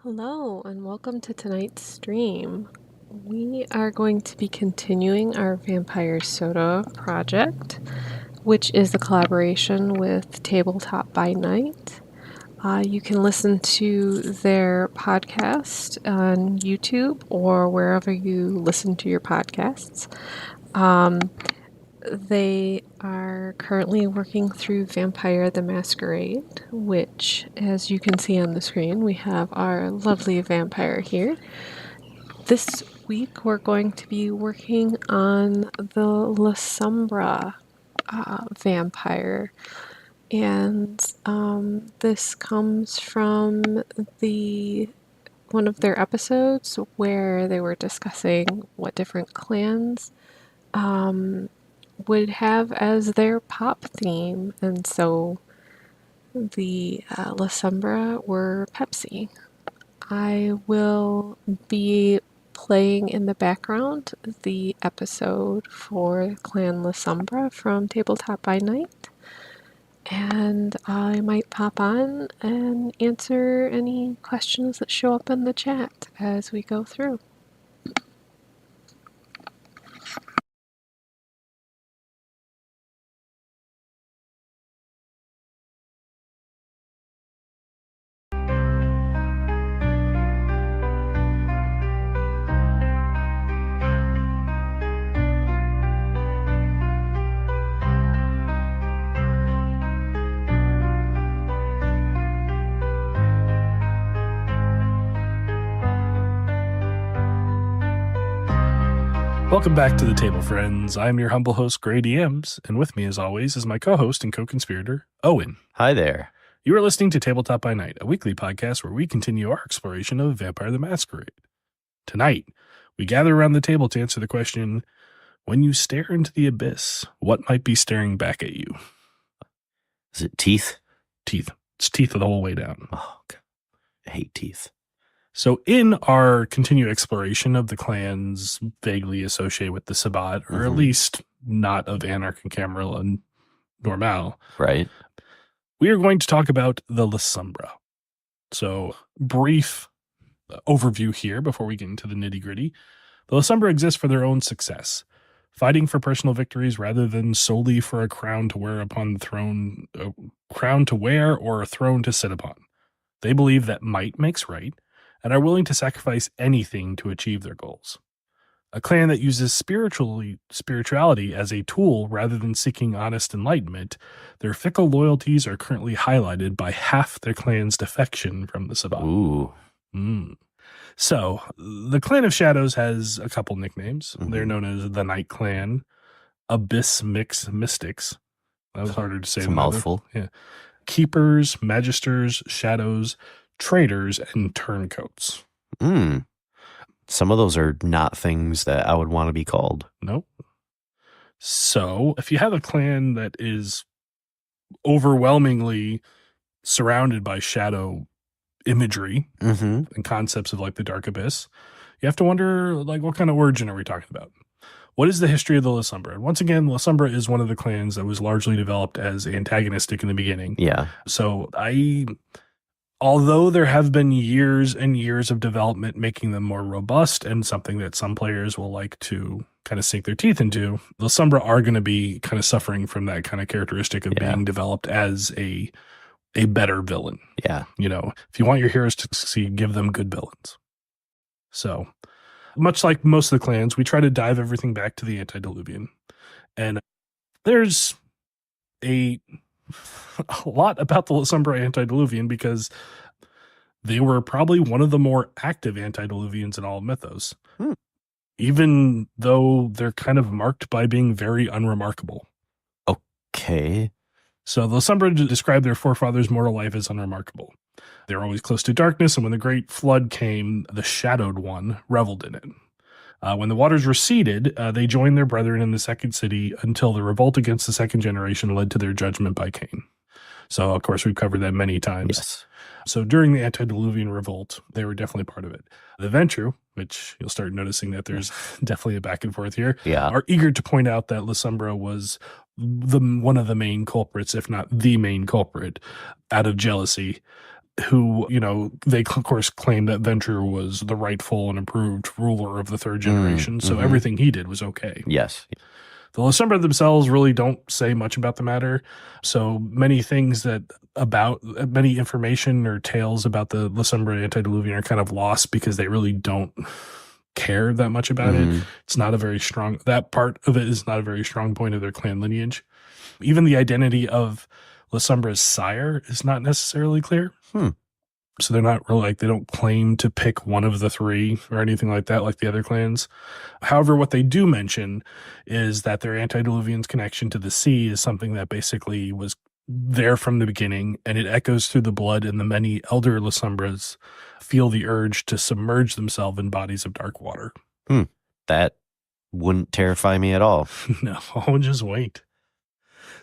Hello, and welcome to tonight's stream. We are going to be continuing our Vampire Soda project, which is a collaboration with Tabletop by Night. You can listen to their podcast on YouTube or wherever you listen to your podcasts. They are currently working through Vampire the Masquerade, which, as you can see on the screen, we have our lovely vampire here. This week we're going to be working on the Lasombra vampire. And this comes from one of their episodes where they were discussing what different clans would have as their pop theme. And so the Lasombra were Pepsi. I will be playing in the background the episode for Clan Lasombra from Tabletop by Night. And I might pop on and answer any questions that show up in the chat as we go through. Welcome back to the table, friends. I'm your humble host, Gray DMs, and with me, as always, is my co-host and co-conspirator, Owen. Hi there. You are listening to Tabletop by Night, a weekly podcast where we continue our exploration of Vampire the Masquerade. Tonight, we gather around the table to answer the question, when you stare into the abyss, what might be staring back at you? Is it teeth? Teeth. It's teeth the whole way down. Oh, God. I hate teeth. So in our continued exploration of the clans vaguely associated with the Sabbat, or at least not of Anarch and Camarilla and Normal, right? We are going to talk about the Lasombra. So brief overview here before we get into the nitty gritty. The Lasombra exists for their own success, fighting for personal victories rather than solely for a crown to wear upon the throne, a crown to wear or a throne to sit upon. They believe that might makes right, and are willing to sacrifice anything to achieve their goals. A clan that uses spirituality as a tool rather than seeking honest enlightenment, their fickle loyalties are currently highlighted by half their clan's defection from the Sabbat. Ooh. So, the Clan of Shadows has a couple nicknames. They're known as the Night Clan, Abyss Mystics. That was harder to say. It's a mouthful. Yeah. Keepers, Magisters, Shadows, Traders, and Turncoats. Some of those are not things that I would want to be called. Nope. So, if you have a clan that is overwhelmingly surrounded by shadow imagery and concepts of like the Dark Abyss, you have to wonder, like, what kind of origin are we talking about? What is the history of the Lasombra? And once again, Lasombra is one of the clans that was largely developed as antagonistic in the beginning. Yeah. So although there have been years and years of development making them more robust and something that some players will like to kind of sink their teeth into, the Lasombra are going to be kind of suffering from that kind of characteristic of being developed as a better villain. Yeah. You know, if you want your heroes to succeed, give them good villains. So, much like most of the clans, we try to dive everything back to the Antediluvian. And there's a lot about the Lasombra Antediluvian because they were probably one of the more active Antediluvians in all of Mythos. Even though they're kind of marked by being very unremarkable. Okay. So the Lasombra described their forefathers' mortal life as unremarkable. They were always close to darkness, and when the great flood came, the Shadowed One reveled in it. When the waters receded, they joined their brethren in the second city until the revolt against the second generation led to their judgment by Cain. So, of course, we've covered that many times. Yes. So during the Antediluvian revolt, they were definitely part of it. The Ventru, which you'll start noticing that there's definitely a back and forth here, are eager to point out that Lasombra was one of the main culprits, if not the main culprit, out of jealousy. who, they of course claim that Ventrue was the rightful and approved ruler of the third generation. So everything he did was okay. Yes. The Lasombra themselves really don't say much about the matter. So many information or tales about the Lasombra antediluvian are kind of lost because they really don't care that much about it. It's not a very strong, that part of it is not a very strong point of their clan lineage. Even the identity of Lasombra's sire is not necessarily clear. So they're not really they don't claim to pick one of the three or anything like that, like the other clans. However, what they do mention is that their antediluvian's connection to the sea is something that basically was there from the beginning, and it echoes through the blood, and the many elder Lasombras feel the urge to submerge themselves in bodies of dark water. That wouldn't terrify me at all. No, just wait.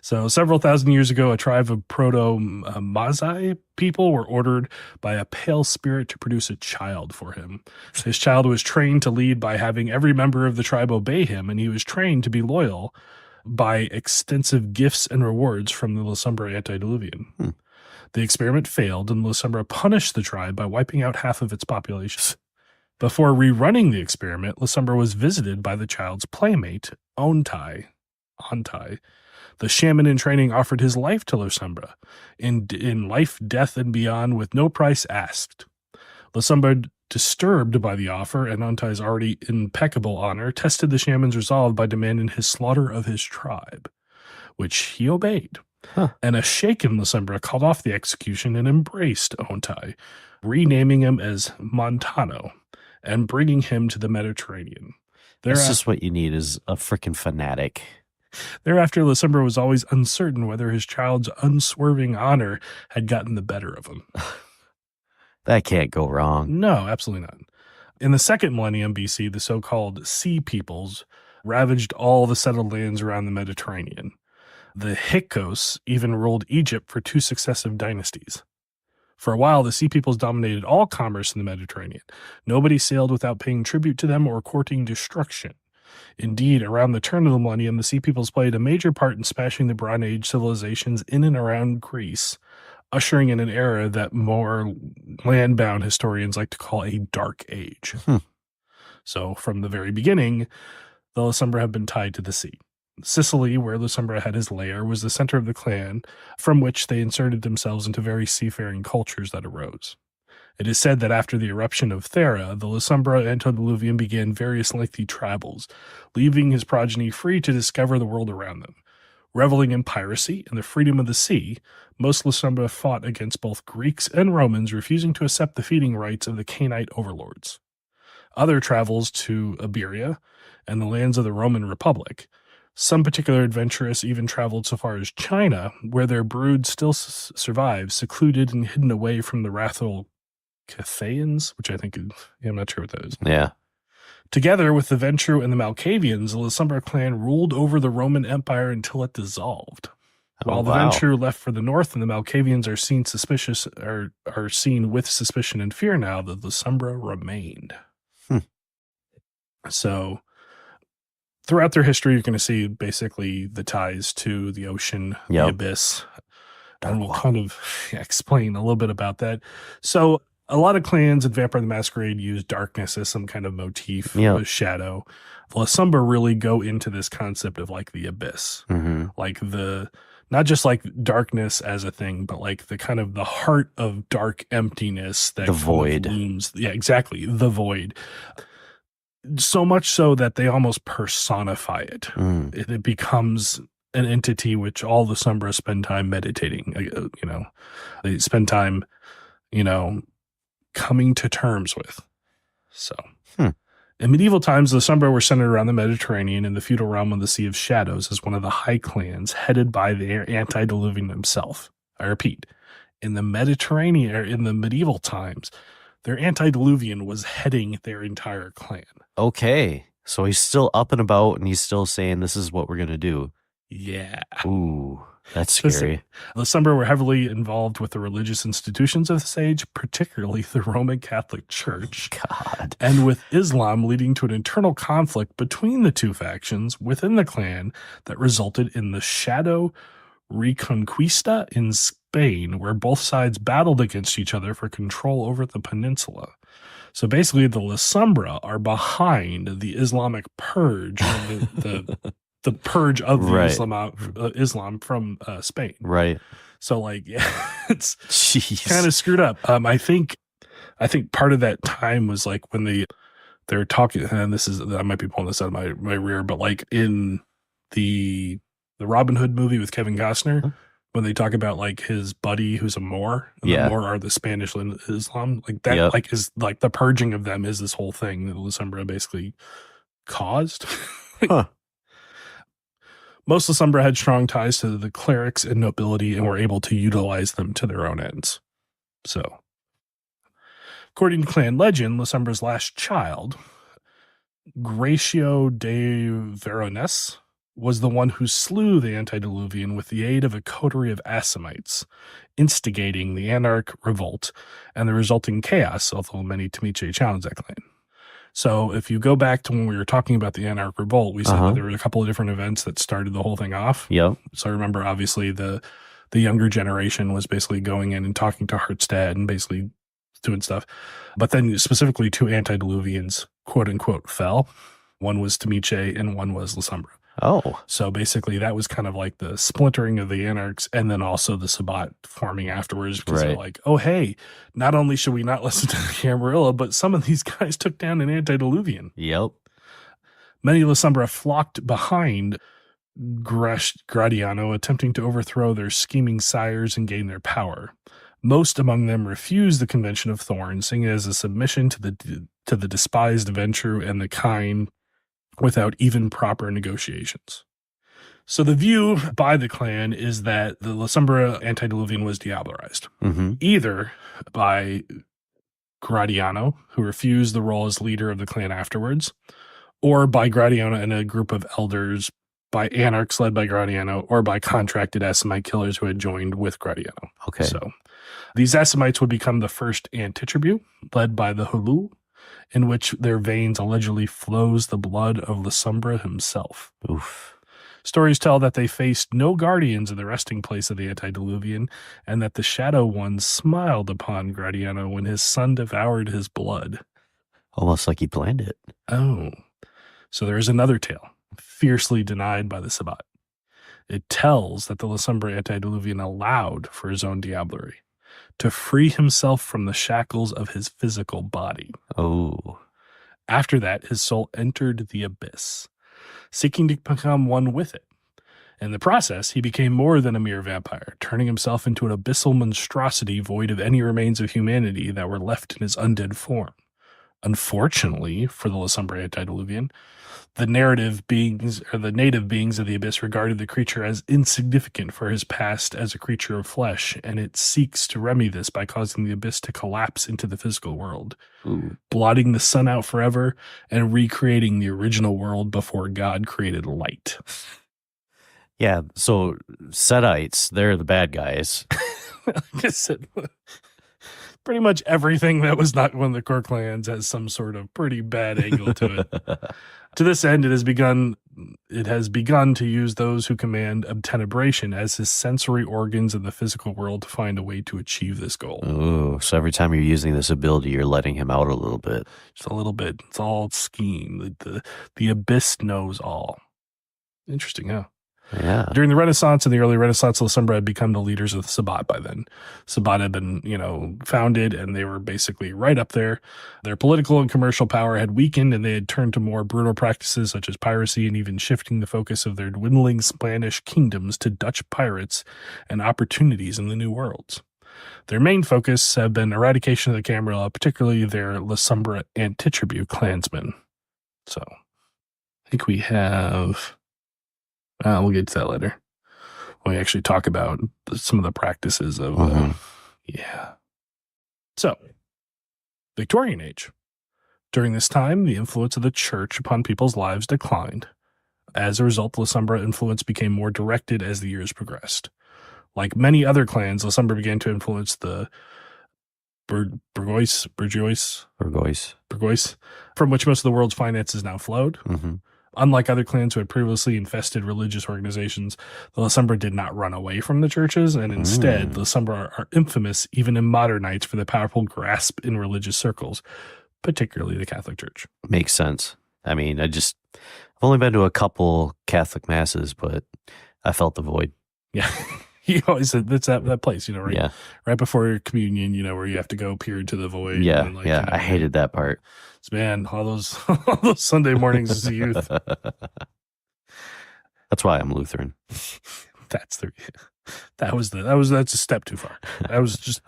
So several thousand years ago, a tribe of proto-Mazai people were ordered by a pale spirit to produce a child for him. His child was trained to lead by having every member of the tribe obey him, and he was trained to be loyal by extensive gifts and rewards from the Lasombra antediluvian. The experiment failed, and Lasombra punished the tribe by wiping out half of its population. Before rerunning the experiment, Lasombra was visited by the child's playmate, Ontai. The shaman in training offered his life to Lasombra, in life, death, and beyond, with no price asked. Lasombra, disturbed by the offer and Ontai's already impeccable honor, tested the shaman's resolve by demanding his slaughter of his tribe, which he obeyed. And a shaken Lasombra called off the execution and embraced Ontai, renaming him as Montano and bringing him to the Mediterranean. That's just what you need, is a freaking fanatic. Thereafter, Lasombra was always uncertain whether his child's unswerving honor had gotten the better of him. That can't go wrong. No, absolutely not. In the second millennium BC, the so-called Sea Peoples ravaged all the settled lands around the Mediterranean. The Hyksos even ruled Egypt for 2 successive dynasties. For a while, the Sea Peoples dominated all commerce in the Mediterranean. Nobody sailed without paying tribute to them or courting destruction. Indeed, around the turn of the millennium, the Sea Peoples played a major part in smashing the Bronze Age civilizations in and around Greece, ushering in an era that more land-bound historians like to call a Dark Age. So, from the very beginning, the Lasombra have been tied to the sea. Sicily, where Lasombra had his lair, was the center of the clan, from which they inserted themselves into very seafaring cultures that arose. It is said that after the eruption of Thera, the Lasombra antediluvian began various lengthy travels, leaving his progeny free to discover the world around them. Reveling in piracy and the freedom of the sea, most Lasombra fought against both Greeks and Romans, refusing to accept the feeding rights of the Cainite overlords. Other travels to Iberia and the lands of the Roman Republic. Some particular adventurous even traveled so far as China, where their brood still survives, secluded and hidden away from the wrathful Cathayans, which I think is, I'm not sure what that is. Yeah. Together with the Ventrue and the Malkavians, the Lasombra clan ruled over the Roman Empire until it dissolved. While the Ventrue left for the north and the Malkavians are seen with suspicion and fear now, the Lasombra remained. So throughout their history, you're going to see basically the ties to the ocean, the abyss. And we'll kind of explain a little bit about that. So a lot of clans in Vampire the Masquerade use darkness as some kind of motif, a shadow. The Lasombra really go into this concept of like the abyss, like not just like darkness as a thing, but like the kind of the heart of dark emptiness that the void looms. Yeah, exactly. The void. So much so that they almost personify it. It becomes an entity which all the Lasombra spend time meditating. They spend time, coming to terms with. So, in medieval times, the Lasombra were centered around the Mediterranean and the feudal realm of the Sea of Shadows as one of the high clans headed by the antediluvian himself. I repeat, in the Mediterranean, or in the medieval times, their antediluvian was heading their entire clan. Okay, so he's still up and about, and he's still saying, "This is what we're gonna do." Yeah. Ooh, that's scary. The Lasombra were heavily involved with the religious institutions of this age, particularly the Roman Catholic Church. God. And with Islam, leading to an internal conflict between the two factions within the clan that resulted in the Shadow Reconquista in Spain, where both sides battled against each other for control over the peninsula. So basically, the Lasombra are behind the Islamic purge, or the purge of the Right. Islam from Spain. Right. So, like, yeah, it's Jeez. kind of screwed up. I think part of that time was like when they're talking, and I might be pulling this out of my rear, but like in the Robin Hood movie with Kevin Costner, when they talk about like his buddy who's a Moor, and the Moor are the Spanish Islam, like that, like is like the purging of them is this whole thing that Lasombra basically caused. Most Lasombra had strong ties to the clerics and nobility and were able to utilize them to their own ends. So, according to clan legend, Lasombra's last child, Gratio de Verones, was the one who slew the antediluvian with the aid of a coterie of Assamites, instigating the Anarch revolt and the resulting chaos, although many Temiche challenged that claim. So if you go back to when we were talking about the Anarch revolt, we said that there were a couple of different events that started the whole thing off. Yep. So I remember, obviously, the younger generation was basically going in and talking to Hartstad and basically doing stuff. But then specifically 2 antediluvians, quote unquote, fell. One was Temiche and one was Lasombra. Oh. So basically that was kind of like the splintering of the Anarchs, and then also the Sabbat forming afterwards, because they're like, oh, hey, not only should we not listen to the Camarilla, but some of these guys took down an antediluvian. Yep. Many Lasombra flocked behind Gratiano, attempting to overthrow their scheming sires and gain their power. Most among them refused the Convention of Thorns, seeing it as a submission to the despised Ventrue and the Kine, without even proper negotiations. So the view by the clan is that the Lasombra antediluvian was diablerized, either by Gratiano, who refused the role as leader of the clan afterwards, or by Gratiano and a group of elders, by anarchs led by Gratiano, or by contracted Assamite killers who had joined with Gratiano. Okay. So these Assamites would become the first antitribu, led by the Hulu, in which their veins allegedly flows the blood of Lasombra himself. Oof. Stories tell that they faced no guardians in the resting place of the antediluvian, and that the Shadow One smiled upon Gratiano when his son devoured his blood. Almost like he planned it. Oh. So there is another tale, fiercely denied by the Sabbat. It tells that the Lasombra antediluvian allowed for his own diablerie, to free himself from the shackles of his physical body. Oh. After that, his soul entered the abyss, seeking to become one with it. In the process, he became more than a mere vampire, turning himself into an abyssal monstrosity void of any remains of humanity that were left in his undead form. Unfortunately for the Lasombra antediluvian, the native beings of the abyss regarded the creature as insignificant for his past as a creature of flesh, and it seeks to remedy this by causing the abyss to collapse into the physical world, blotting the sun out forever and recreating the original world before God created light. Yeah, so Setites, they're the bad guys. Like I said, pretty much everything that was not one of the core clans has some sort of pretty bad angle to it. To this end, it has begun to use those who command obtenebration as his sensory organs in the physical world to find a way to achieve this goal. Oh, so every time you're using this ability, you're letting him out a little bit. Just a little bit. It's all scheme. The abyss knows all. Interesting, huh? Yeah. During the Renaissance and the early Renaissance, Lasombra had become the leaders of the Sabbat by then. Sabbat had been, founded, and they were basically right up there. Their political and commercial power had weakened, and they had turned to more brutal practices such as piracy and even shifting the focus of their dwindling Spanish kingdoms to Dutch pirates and opportunities in the New Worlds. Their main focus have been eradication of the Camarilla, particularly their Lasombra antitribu clansmen. So, I think we have... we'll get to that later. When we actually talk about some of the practices of... So, Victorian Age. During this time, the influence of the church upon people's lives declined. As a result, Lasombra influence became more directed as the years progressed. Like many other clans, Lasombra began to influence the Burgoyes, from which most of the world's finances now flowed. Unlike other clans who had previously infested religious organizations, the Lasombra did not run away from the churches, and instead, the Lasombra are infamous even in modern nights for their powerful grasp in religious circles, particularly the Catholic Church. Makes sense. I mean, I've only been to a couple Catholic masses, but I felt the void. Yeah. You always said that's that place, right? Yeah. Right before your communion, where you have to go peer into the void. Yeah. And I hated that part. Man, all those Sunday mornings as a youth. That's why I'm Lutheran. That's a step too far. That was just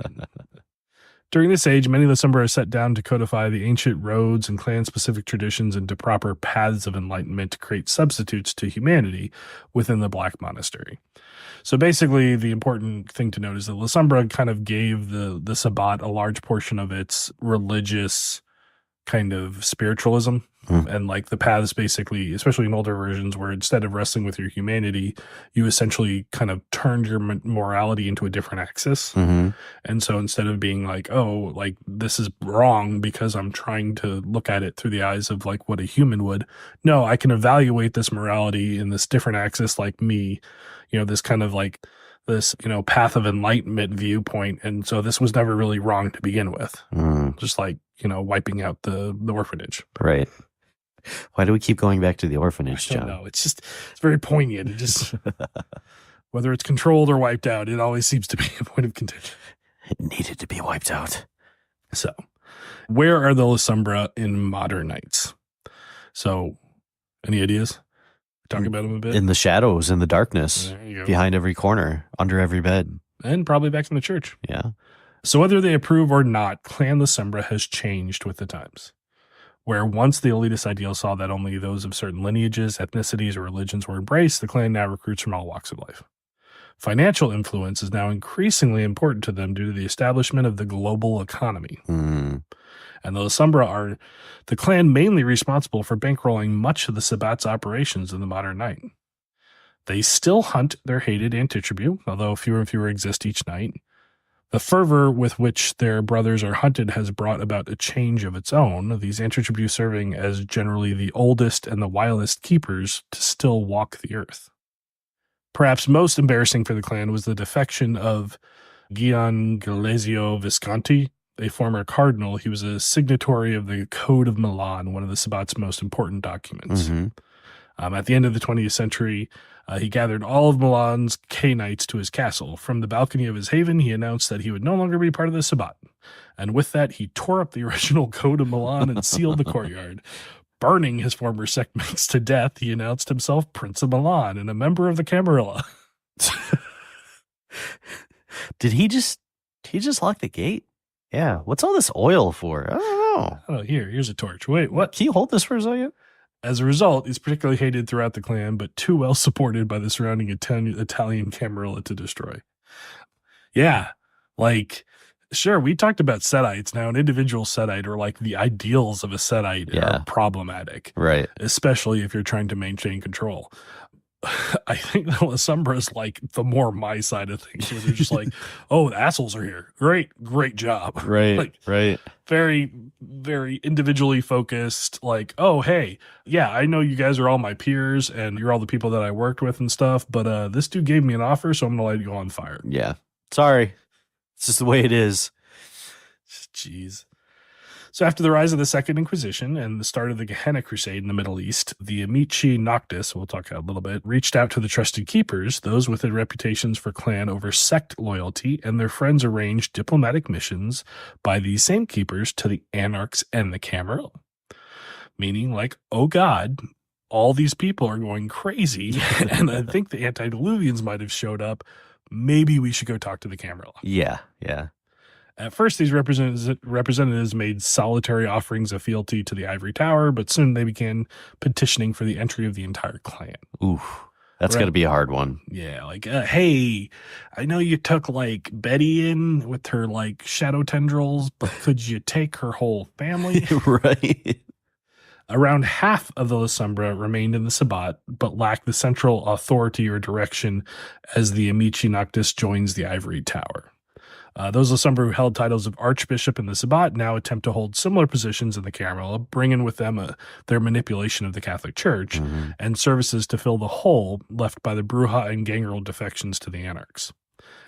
during this age, many of the Lasombra are set down to codify the ancient roads and clan-specific traditions into proper paths of enlightenment to create substitutes to humanity within the Black Monastery. So basically, the important thing to note is that Lasombra kind of gave the Sabbat a large portion of its religious kind of spiritualism. And like the paths basically, especially in older versions, where instead of wrestling with your humanity, you essentially kind of turned your morality into a different axis. And so instead of being like, oh, like this is wrong because I'm trying to look at it through the eyes of like what a human would, no, I can evaluate this morality in this different axis like me, this kind of like this, path of enlightenment viewpoint. And so this was never really wrong to begin with. Just like, wiping out the orphanage. Right. Why do we keep going back to the orphanage, John? I don't know. It's very poignant. It just, whether it's controlled or wiped out, it always seems to be a point of contention. It needed to be wiped out. So, where are the Lasombra in modern nights? So, any ideas? Talk about them a bit? In the shadows, in the darkness, There you go. behind every corner, under every bed. And probably back in the church. Yeah. So whether they approve or not, Clan Lasombra has changed with the times. Where once the elitist ideal saw that only those of certain lineages, ethnicities, or religions were embraced, the clan now recruits from all walks of life. Financial influence is now increasingly important to them due to the establishment of the global economy. And the Lasombra are the clan mainly responsible for bankrolling much of the Sabbat's operations in the modern night. They still hunt their hated antitribu, although fewer and fewer exist each night. The fervor with which their brothers are hunted has brought about a change of its own, these antitribu serving as generally the oldest and the wildest keepers to still walk the earth. Perhaps most embarrassing for the clan was the defection of Gian Galesio Visconti, a former cardinal. He was a signatory of the Code of Milan, one of the Sabbat's most important documents. At the end of the 20th century, he gathered all of Milan's K-Knights to his castle. From the balcony of his haven, he announced that he would no longer be part of the Sabbat. And with that, he tore up the original Code of Milan and sealed the courtyard. Burning his former sectmates to death, he announced himself Prince of Milan and a member of the Camarilla. Did he just lock the gate? Yeah. What's all this oil for? I don't know. Oh, here's a torch. Wait, what? Can you hold this for a second? As a result, he's particularly hated throughout the clan, but too well supported by the surrounding Italian Camarilla to destroy. Yeah, like, sure, we talked about Setites. Now, an individual Setite or like the ideals of a Setite are problematic. Right. Especially if you're trying to maintain control. I think the Lasombra is like the more my side of things, where they're just like, oh, the assholes are here. Great job. Right. Like, right. Very, very individually focused. Like, oh, hey, yeah, I know you guys are all my peers and you're all the people that I worked with and stuff, but this dude gave me an offer, so I'm going to let you go on fire. Yeah. Sorry. It's just the way it is. Jeez. So after the rise of the Second Inquisition and the start of the Gehenna Crusade in the Middle East, the Amici Noctis, we'll talk about a little bit, reached out to the trusted keepers, those with their reputations for clan over sect loyalty, and their friends arranged diplomatic missions by these same keepers to the Anarchs and the Camarilla. Meaning like, oh God, all these people are going crazy, and I think the antediluvians might have showed up. Maybe we should go talk to the Camarilla. Yeah. At first, these representatives made solitary offerings of fealty to the Ivory Tower, but soon they began petitioning for the entry of the entire clan. Oof. That's got to be a hard one. Yeah, like, hey, I know you took, like, Betty in with her, like, shadow tendrils, but could you take her whole family? Right. Around half of the Lasombra remained in the Sabbat, but lacked the central authority or direction as the Amici Noctis joins the Ivory Tower. Those Lasombra who held titles of Archbishop in the Sabbat now attempt to hold similar positions in the Camarilla, bringing with them their manipulation of the Catholic Church and services to fill the hole left by the Bruja and Gangrel defections to the Anarchs.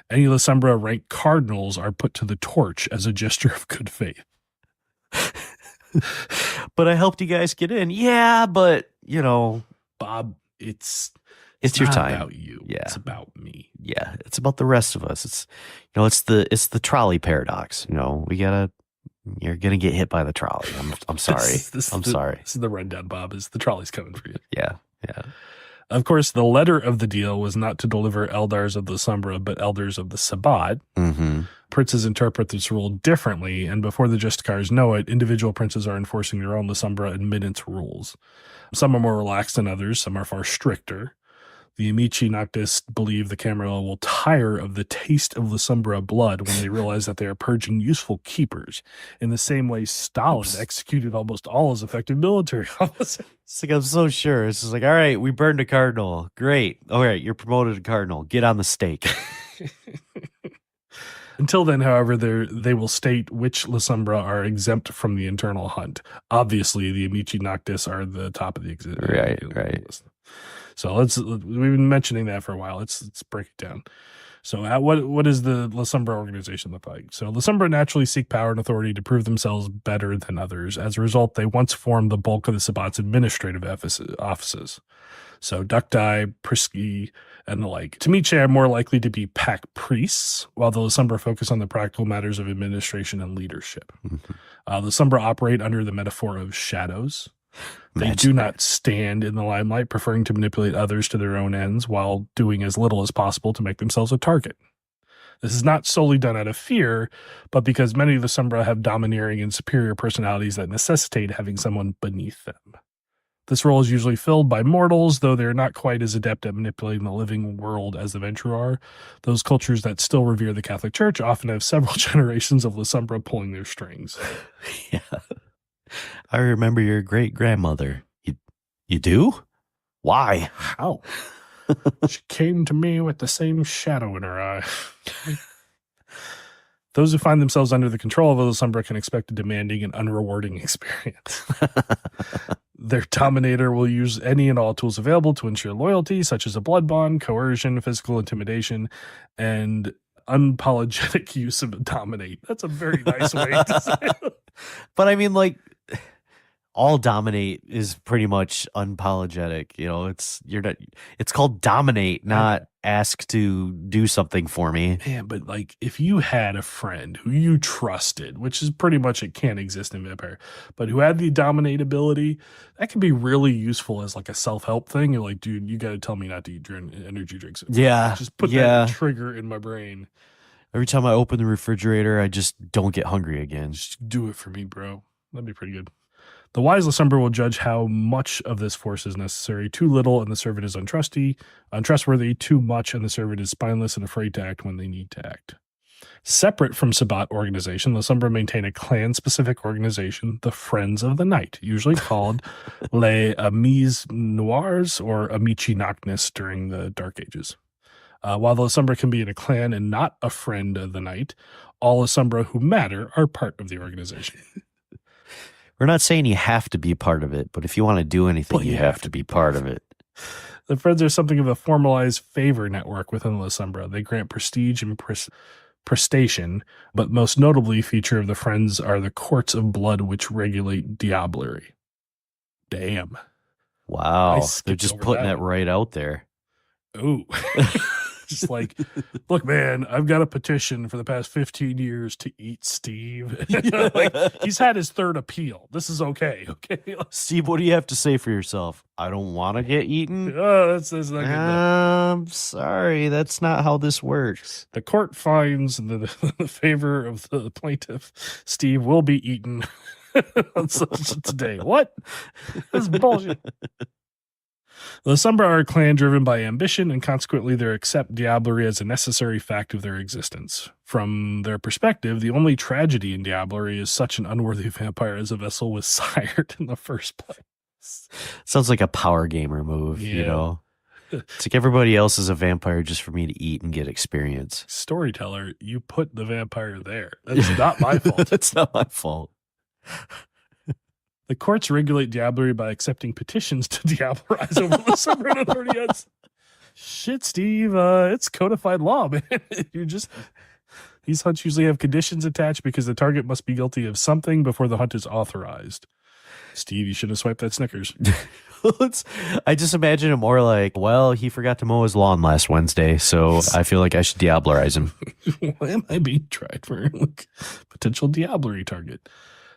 Any Lasombra ranked cardinals are put to the torch as a gesture of good faith. But I helped you guys get in. Yeah, but, Bob, it's your not time. about you. Yeah. It's about me. Yeah, it's about the rest of us. It's the trolley paradox. You're gonna get hit by the trolley. I'm sorry. Sorry. This is the rundown, Bob. The trolley's coming for you. Yeah. Of course, the letter of the deal was not to deliver eldars of the Lasombra, but elders of the Sabbat. Princes interpret this rule differently, and before the Justicars know it, individual princes are enforcing their own Lasombra admittance rules. Some are more relaxed than others. Some are far stricter. The Amici Noctis believe the Camarilla will tire of the taste of Lasombra blood when they realize that they are purging useful keepers. In the same way, Stalin executed almost all his effective military officers. It's like, I'm so sure. It's just like, all right, we burned a cardinal. Great. All right, you're promoted to cardinal. Get on the stake. Until then, however, they will state which Lasombra are exempt from the internal hunt. Obviously, the Amici Noctis are the top of the exhibit. Right. So we've been mentioning that for a while. Let's break it down. So what does the Lasombra organization look like? So Lasombra naturally seek power and authority to prove themselves better than others. As a result, they once formed the bulk of the Sabbat's administrative offices. So Ducti, Prisci, and the like. Tamice are more likely to be pack priests, while the Lasombra focus on the practical matters of administration and leadership. Lasombra operate under the metaphor of shadows. They do not stand in the limelight, preferring to manipulate others to their own ends while doing as little as possible to make themselves a target. This is not solely done out of fear, but because many of the Lasombra have domineering and superior personalities that necessitate having someone beneath them. This role is usually filled by mortals, though they're not quite as adept at manipulating the living world as the Ventrue are. Those cultures that still revere the Catholic Church often have several generations of Lasombra pulling their strings. Yeah. I remember your great-grandmother. You do? Why? How? She came to me with the same shadow in her eye. Those who find themselves under the control of a Lasombra can expect a demanding and unrewarding experience. Their dominator will use any and all tools available to ensure loyalty, such as a blood bond, coercion, physical intimidation, and unapologetic use of dominate. That's a very nice way to say it. But I mean, all dominate is pretty much unapologetic. It's called dominate, not ask to do something for me. Yeah, but if you had a friend who you trusted, which is pretty much, it can't exist in Vampire, but who had the dominate ability, that can be really useful as a self-help thing. You're like, dude, you got to tell me not to eat energy drinks. Yeah. Just put that trigger in my brain. Every time I open the refrigerator, I just don't get hungry again. Just do it for me, bro. That'd be pretty good. The wise Lasombra will judge how much of this force is necessary. Too little and the servant is untrustworthy. Too much and the servant is spineless and afraid to act when they need to act. Separate from Sabbat organization, Lasombra maintain a clan-specific organization, the Friends of the Night, usually called Les Amis Noirs or Amici Noctis during the Dark Ages. While the Lasombra can be in a clan and not a friend of the night, all Lasombra who matter are part of the organization. We're not saying you have to be part of it, but if you want to do anything, you have to be part of it. The Friends are something of a formalized favor network within the Lasombra. They grant prestige and prestation, but most notably feature of the Friends are the courts of blood which regulate diablerie. Damn. Wow. They're just putting it right out there. Ooh. Just look, man, I've got a petition for the past 15 years to eat Steve. He's had his third appeal. This is okay. Okay. Steve, what do you have to say for yourself? I don't want to get eaten. Oh, that's not good enough. I'm sorry. That's not how this works. The court finds the favor of the plaintiff. Steve will be eaten on today. What? This is bullshit. The Lasombra are a clan driven by ambition, and consequently they accept diablerie as a necessary fact of their existence. From their perspective, the only tragedy in diablerie is such an unworthy vampire as a vessel was sired in the first place. Sounds like a power gamer move, you know? It's like everybody else is a vampire just for me to eat and get experience. Storyteller, you put the vampire there. That's not my fault. That's not my fault. The courts regulate diablerie by accepting petitions to diablerize over Lasombra and authorities. Shit, Steve, it's codified law, man. These hunts usually have conditions attached because the target must be guilty of something before the hunt is authorized. Steve, you should have swiped that Snickers. I just imagine it more like, well, he forgot to mow his lawn last Wednesday, so I feel like I should diablerize him. Why am I being tried for potential diablerie target?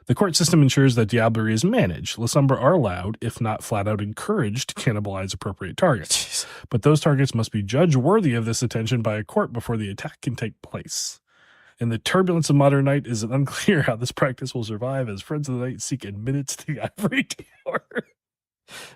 The court system ensures that diablerie is managed. Lasombra are allowed, if not flat out encouraged, to cannibalize appropriate targets. Jeez. But those targets must be judged worthy of this attention by a court before the attack can take place. In the turbulence of modern night, is it unclear how this practice will survive as Friends of the Night seek admittance to the ivory tower.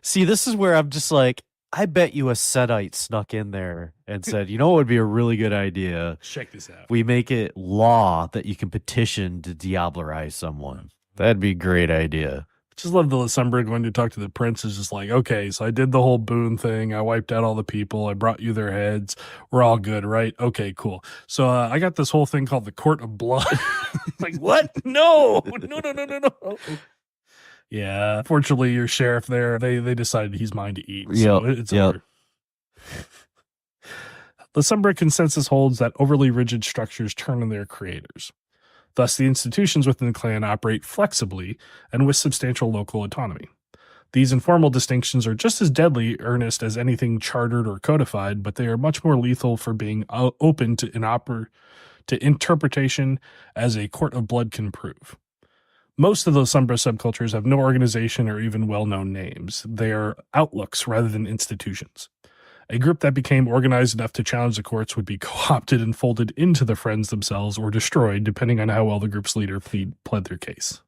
See, this is where I'm just like, I bet you a Setite snuck in there and said, you know what would be a really good idea? Check this out. We make it law that you can petition to diablerize someone. That'd be a great idea. Just love the Lasombra going to talk to the prince is just like, okay, so I did the whole boon thing. I wiped out all the people. I brought you their heads. We're all good, right? Okay, cool. So I got this whole thing called the Court of Blood. Like, what? No. Yeah, fortunately, your sheriff there, they decided he's mine to eat. So it's over. Lasombra consensus holds that overly rigid structures turn on their creators. Thus, the institutions within the clan operate flexibly and with substantial local autonomy. These informal distinctions are just as deadly earnest as anything chartered or codified, but they are much more lethal for being open to interpretation, as a court of blood can prove. Most of the Lasombra subcultures have no organization or even well-known names. They are outlooks rather than institutions. A group that became organized enough to challenge the courts would be co-opted and folded into the Friends themselves or destroyed, depending on how well the group's leader pled their case.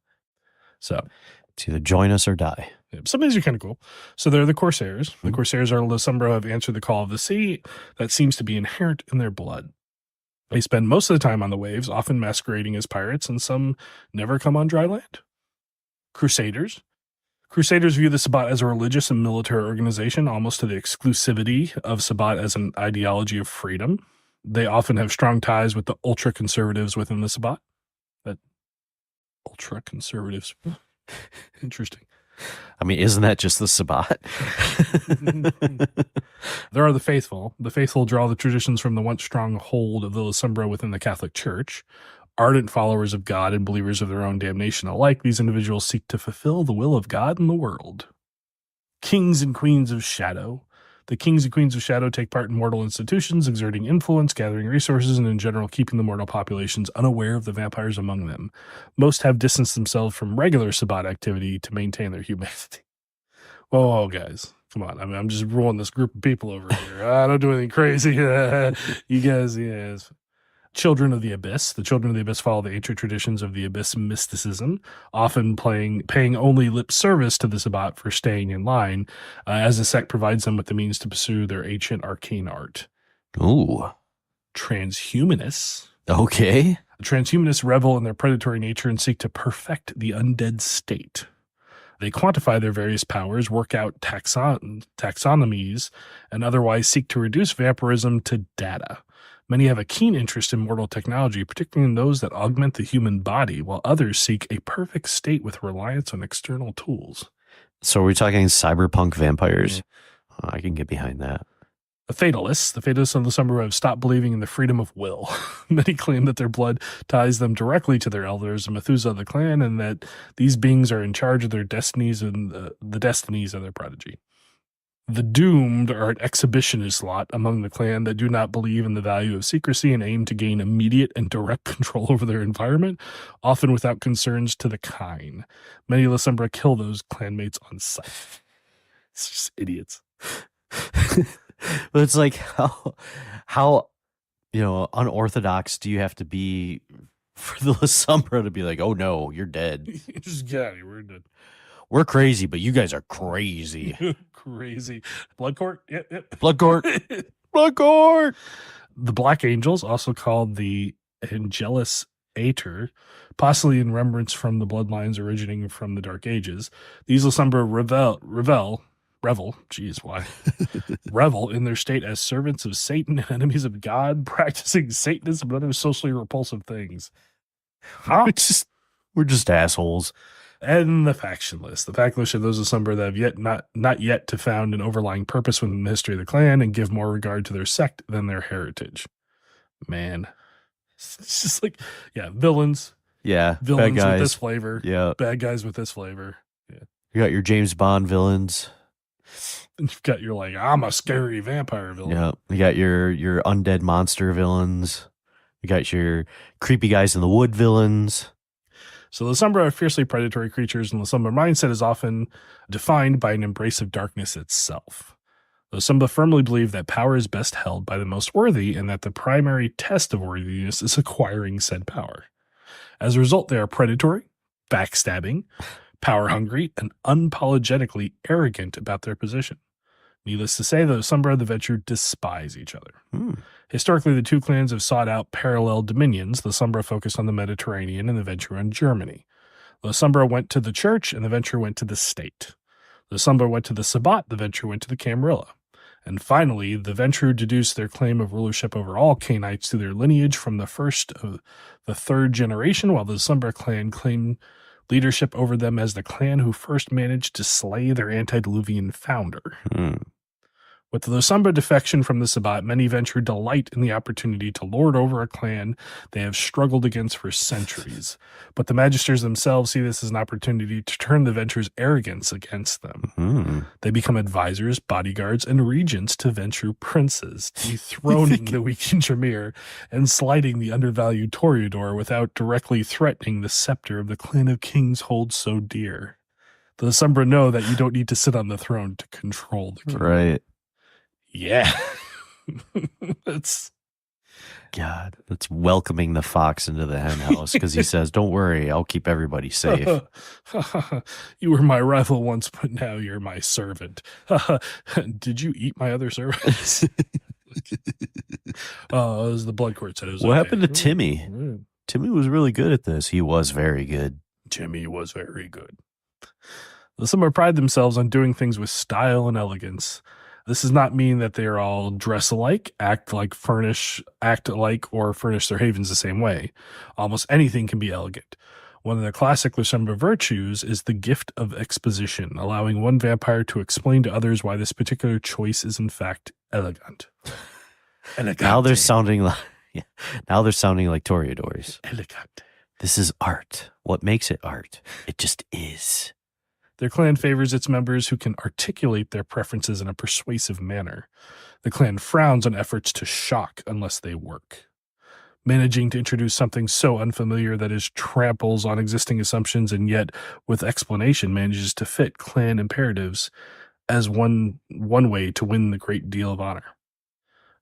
So it's either join us or die. Some of these are kind of cool. So they're the Corsairs. Mm-hmm. The Corsairs are Lasombra who have answered the call of the sea that seems to be inherent in their blood. They spend most of the time on the waves, often masquerading as pirates, and some never come on dry land. Crusaders. Crusaders view the Sabbat as a religious and military organization, almost to the exclusivity of Sabbat as an ideology of freedom. They often have strong ties with the ultra-conservatives within the Sabbat. That ultra-conservatives. Interesting. I mean, isn't that just the Sabbat? There are the faithful. The faithful draw the traditions from the once strong hold of the Lasombra within the Catholic Church. Ardent followers of God and believers of their own damnation alike, these individuals seek to fulfill the will of God in the world. Kings and Queens of Shadow. The Kings and Queens of Shadow take part in mortal institutions, exerting influence, gathering resources, and in general keeping the mortal populations unaware of the vampires among them. Most have distanced themselves from regular Sabbat activity to maintain their humanity. Whoa, guys. Come on. I mean, I'm just ruling this group of people over here. I don't do anything crazy. You guys, yes. Children of the Abyss. The Children of the Abyss follow the ancient traditions of the Abyss mysticism, often paying only lip service to the Sabbat for staying in line, as the sect provides them with the means to pursue their ancient arcane art. Ooh. Transhumanists. Okay. The transhumanists revel in their predatory nature and seek to perfect the undead state. They quantify their various powers, work out taxonomies, and otherwise seek to reduce vampirism to data. Many have a keen interest in mortal technology, particularly in those that augment the human body, while others seek a perfect state with reliance on external tools. So are we talking cyberpunk vampires? Oh, I can get behind that. The Fatalists of the Lasombra have stopped believing in the freedom of will. Many claim that their blood ties them directly to their elders, the Methuselah of the clan, and that these beings are in charge of their destinies and the destinies of their prodigy. The Doomed are an exhibitionist lot among the clan that do not believe in the value of secrecy and aim to gain immediate and direct control over their environment, often without concerns to the kind. Many Lasombra kill those clanmates on sight. It's just idiots. But it's like, how unorthodox do you have to be for the Lasombra to be like, oh no, you're dead. Just get out of here, we're dead. We're crazy, but you guys are crazy. Crazy. Blood Court? Yep. Blood Court. Blood Court. The Black Angels, also called the Angelus Aeter, possibly in remembrance from the bloodlines originating from the Dark Ages. These Lasombra revel revel in their state as servants of Satan and enemies of God, practicing Satanism and other socially repulsive things. Huh? We're just assholes. And the faction list. The faction list of those Lasombra that have not yet to found an overlying purpose within the history of the clan and give more regard to their sect than their heritage. Man. It's just like, villains. Yeah, Villains bad guys with this flavor. Yeah, bad guys with this flavor. Yeah. You got your James Bond villains. And you've got your I'm a scary vampire villain. Yeah, you got your undead monster villains. You got your creepy guys in the wood villains. So Lasombra are fiercely predatory creatures, and Lasombra mindset is often defined by an embrace of darkness itself. Lasombra firmly believe that power is best held by the most worthy, and that the primary test of worthiness is acquiring said power. As a result, they are predatory, backstabbing, power-hungry, and unapologetically arrogant about their position. Needless to say, the Lasombra and the Ventrue despise each other. Historically, the two clans have sought out parallel dominions. The Lasombra focused on the Mediterranean and the Ventrue on Germany. The Lasombra went to the church and the Ventrue went to the state. The Lasombra went to the Sabbat, the Ventrue went to the Camarilla. And finally, the Ventrue deduced their claim of rulership over all Cainites to their lineage from the first of the third generation, while the Lasombra clan claimed leadership over them as the clan who first managed to slay their antediluvian founder. With the Lasombra defection from the Sabbat, many Ventrue delight in the opportunity to lord over a clan they have struggled against for centuries. But the Magisters themselves see this as an opportunity to turn the Ventrue's arrogance against them. They become advisors, bodyguards, and regents to Ventrue princes, dethroning the weak Tremere and slighting the undervalued Toreador without directly threatening the scepter of the clan of kings holds so dear. The Lasombra know that you don't need to sit on the throne to control the kingdom. Right. Yeah. That's welcoming the fox into the hen house because he says, don't worry, I'll keep everybody safe. You were my rival once, but now you're my servant. Did you eat my other servants? Oh, it was the blood court said it was What okay. happened to Timmy? Timmy was really good at this. He was very good. Timmy was very good. The Lasombra pride themselves on doing things with style and elegance. This does not mean that they are all dress alike, act alike, or furnish their havens the same way. Almost anything can be elegant. One of the classic Lasombra virtues is the gift of exposition, allowing one vampire to explain to others why this particular choice is in fact elegant. Now they're sounding like Toreadors. Elegant. This is art. What makes it art? It just is. Their clan favors its members who can articulate their preferences in a persuasive manner. The clan frowns on efforts to shock unless they work. Managing to introduce something so unfamiliar that it tramples on existing assumptions and yet, with explanation, manages to fit clan imperatives as one way to win the great deal of honor.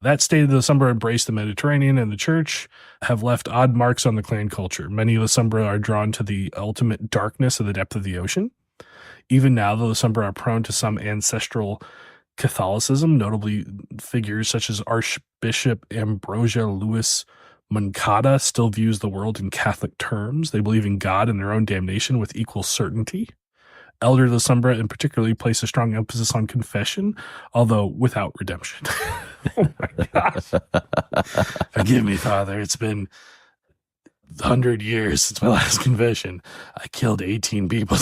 That state of the Lasombra embrace the Mediterranean and the church have left odd marks on the clan culture. Many Lasombra are drawn to the ultimate darkness of the depth of the ocean. Even now, the Lasombra are prone to some ancestral Catholicism, notably figures such as Archbishop Ambrosia Louis Moncada still views the world in Catholic terms. They believe in God and their own damnation with equal certainty. Elder Lasombra in particular place a strong emphasis on confession, although without redemption. Oh my gosh. Forgive me, Father. It's been 100 years since my last confession. I killed 18 people.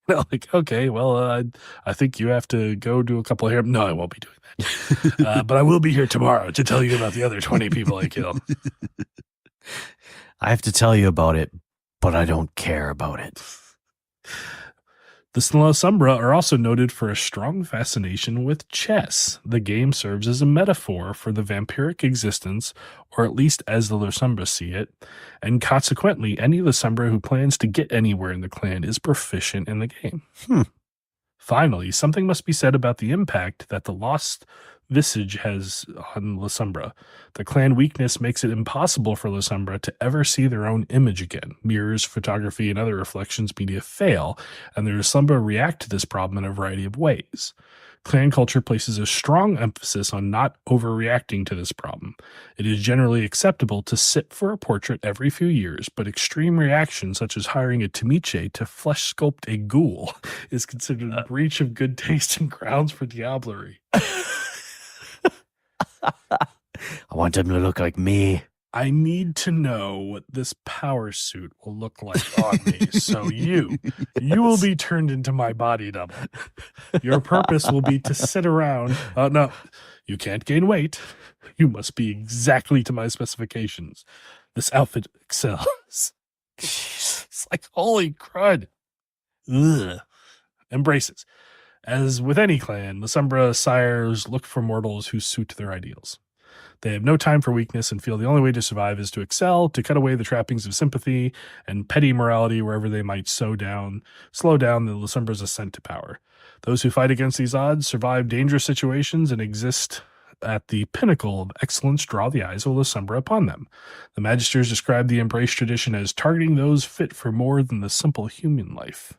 Like, okay, well, I think you have to go do a couple of hair. No, I won't be doing that. But I will be here tomorrow to tell you about the other 20 people I killed. I have to tell you about it, but I don't care about it. The Lasombra are also noted for a strong fascination with chess. The game serves as a metaphor for the vampiric existence, or at least as the Lasombra see it, and consequently, any Lasombra who plans to get anywhere in the clan is proficient in the game. Finally, something must be said about the impact that the lost visage has on Lasombra. The clan weakness makes it impossible for Lasombra to ever see their own image again. Mirrors, photography, and other reflections media fail, and the Lasombra react to this problem in a variety of ways. Clan culture places a strong emphasis on not overreacting to this problem. It is generally acceptable to sit for a portrait every few years, but extreme reactions, such as hiring a tamiche to flesh sculpt a ghoul, is considered a breach of good taste and grounds for diablerie. I want him to look like me. I need to know what this power suit will look like on me, so you will be turned into my body double. Your purpose will be to sit around. No, you can't gain weight. You must be exactly to my specifications. This outfit excels. It's like, holy crud. Ugh. Embraces. As with any clan, Lasombra sires look for mortals who suit their ideals. They have no time for weakness and feel the only way to survive is to excel, to cut away the trappings of sympathy and petty morality wherever they might slow down the Lasombra's ascent to power. Those who fight against these odds survive dangerous situations and exist at the pinnacle of excellence draw the eyes of Lasombra upon them. The Magisters describe the Embrace tradition as targeting those fit for more than the simple human life.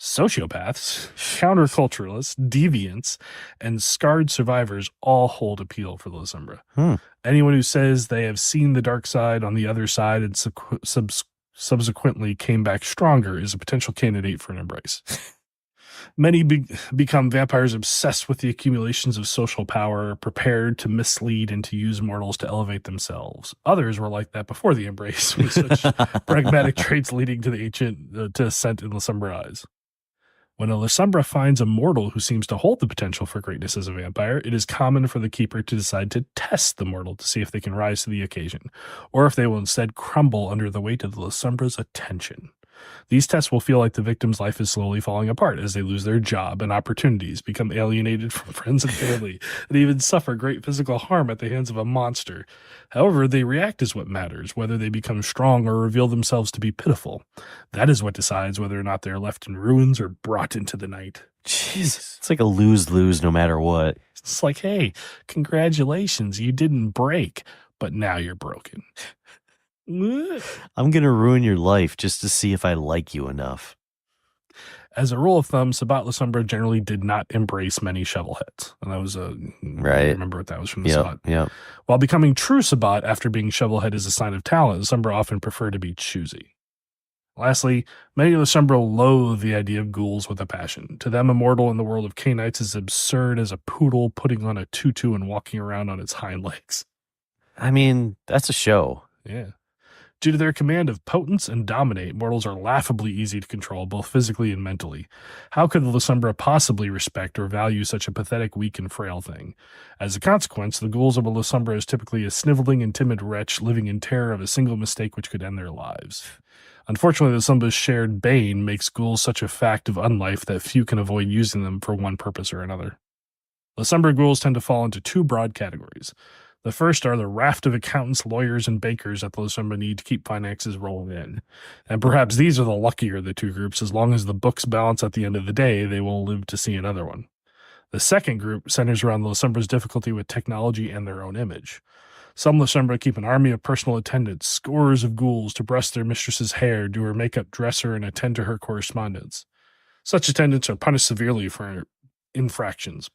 Sociopaths, counterculturalists, deviants, and scarred survivors all hold appeal for the Lasombra. Anyone who says they have seen the dark side on the other side and subsequently came back stronger is a potential candidate for an embrace. Many become vampires obsessed with the accumulations of social power, prepared to mislead and to use mortals to elevate themselves. Others were like that before the embrace, with such pragmatic traits leading to the ancient to ascent in Lasombra eyes. When a Lasombra finds a mortal who seems to hold the potential for greatness as a vampire, it is common for the keeper to decide to test the mortal to see if they can rise to the occasion, or if they will instead crumble under the weight of the Lasombra's attention. These tests will feel like the victim's life is slowly falling apart as they lose their job and opportunities, become alienated from friends and family, and even suffer great physical harm at the hands of a monster. However, they react is what matters, whether they become strong or reveal themselves to be pitiful. That is what decides whether or not they are left in ruins or brought into the night. Jesus. It's like a lose-lose no matter what. It's like, hey, congratulations, you didn't break, but now you're broken. I'm going to ruin your life just to see if I like you enough. As a rule of thumb, Sabbat Lasombra generally did not embrace many shovelheads. And that was right. I remember what that was from the Sabbat. Yep. While becoming true Sabbat after being shovelhead is a sign of talent, Lasombra often prefer to be choosy. Lastly, many Lasombra loathe the idea of ghouls with a passion. To them, a mortal in the world of Canaanites is absurd as a poodle putting on a tutu and walking around on its hind legs. I mean, that's a show. Yeah. Due to their command of potence and dominate, mortals are laughably easy to control, both physically and mentally. How could the Lasombra possibly respect or value such a pathetic, weak, and frail thing? As a consequence, the ghouls of a Lasombra is typically a sniveling and timid wretch living in terror of a single mistake which could end their lives. Unfortunately, the Lasombra's shared bane makes ghouls such a fact of unlife that few can avoid using them for one purpose or another. Lasombra ghouls tend to fall into two broad categories. The first are the raft of accountants, lawyers, and bankers that the Lasombra need to keep finances rolling in. And perhaps these are the luckier of the two groups. As long as the books balance at the end of the day, they will live to see another one. The second group centers around the Lasombra's difficulty with technology and their own image. Some Lasombra keep an army of personal attendants, scores of ghouls to brush their mistress's hair, do her makeup, dress her, and attend to her correspondence. Such attendants are punished severely for infractions.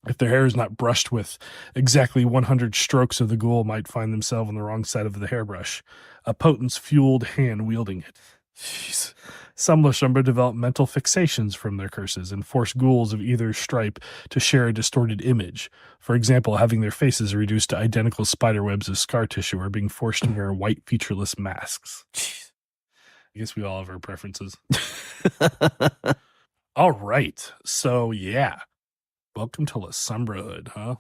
If their hair is not brushed with exactly 100 strokes of the ghoul might find themselves on the wrong side of the hairbrush, a potence-fueled hand wielding it. Jeez. Some Lasombra develop mental fixations from their curses and force ghouls of either stripe to share a distorted image. For example, having their faces reduced to identical spiderwebs of scar tissue or being forced to wear white featureless masks. Jeez. I guess we all have our preferences. All right. So, yeah. Welcome to Lasombrahood, huh?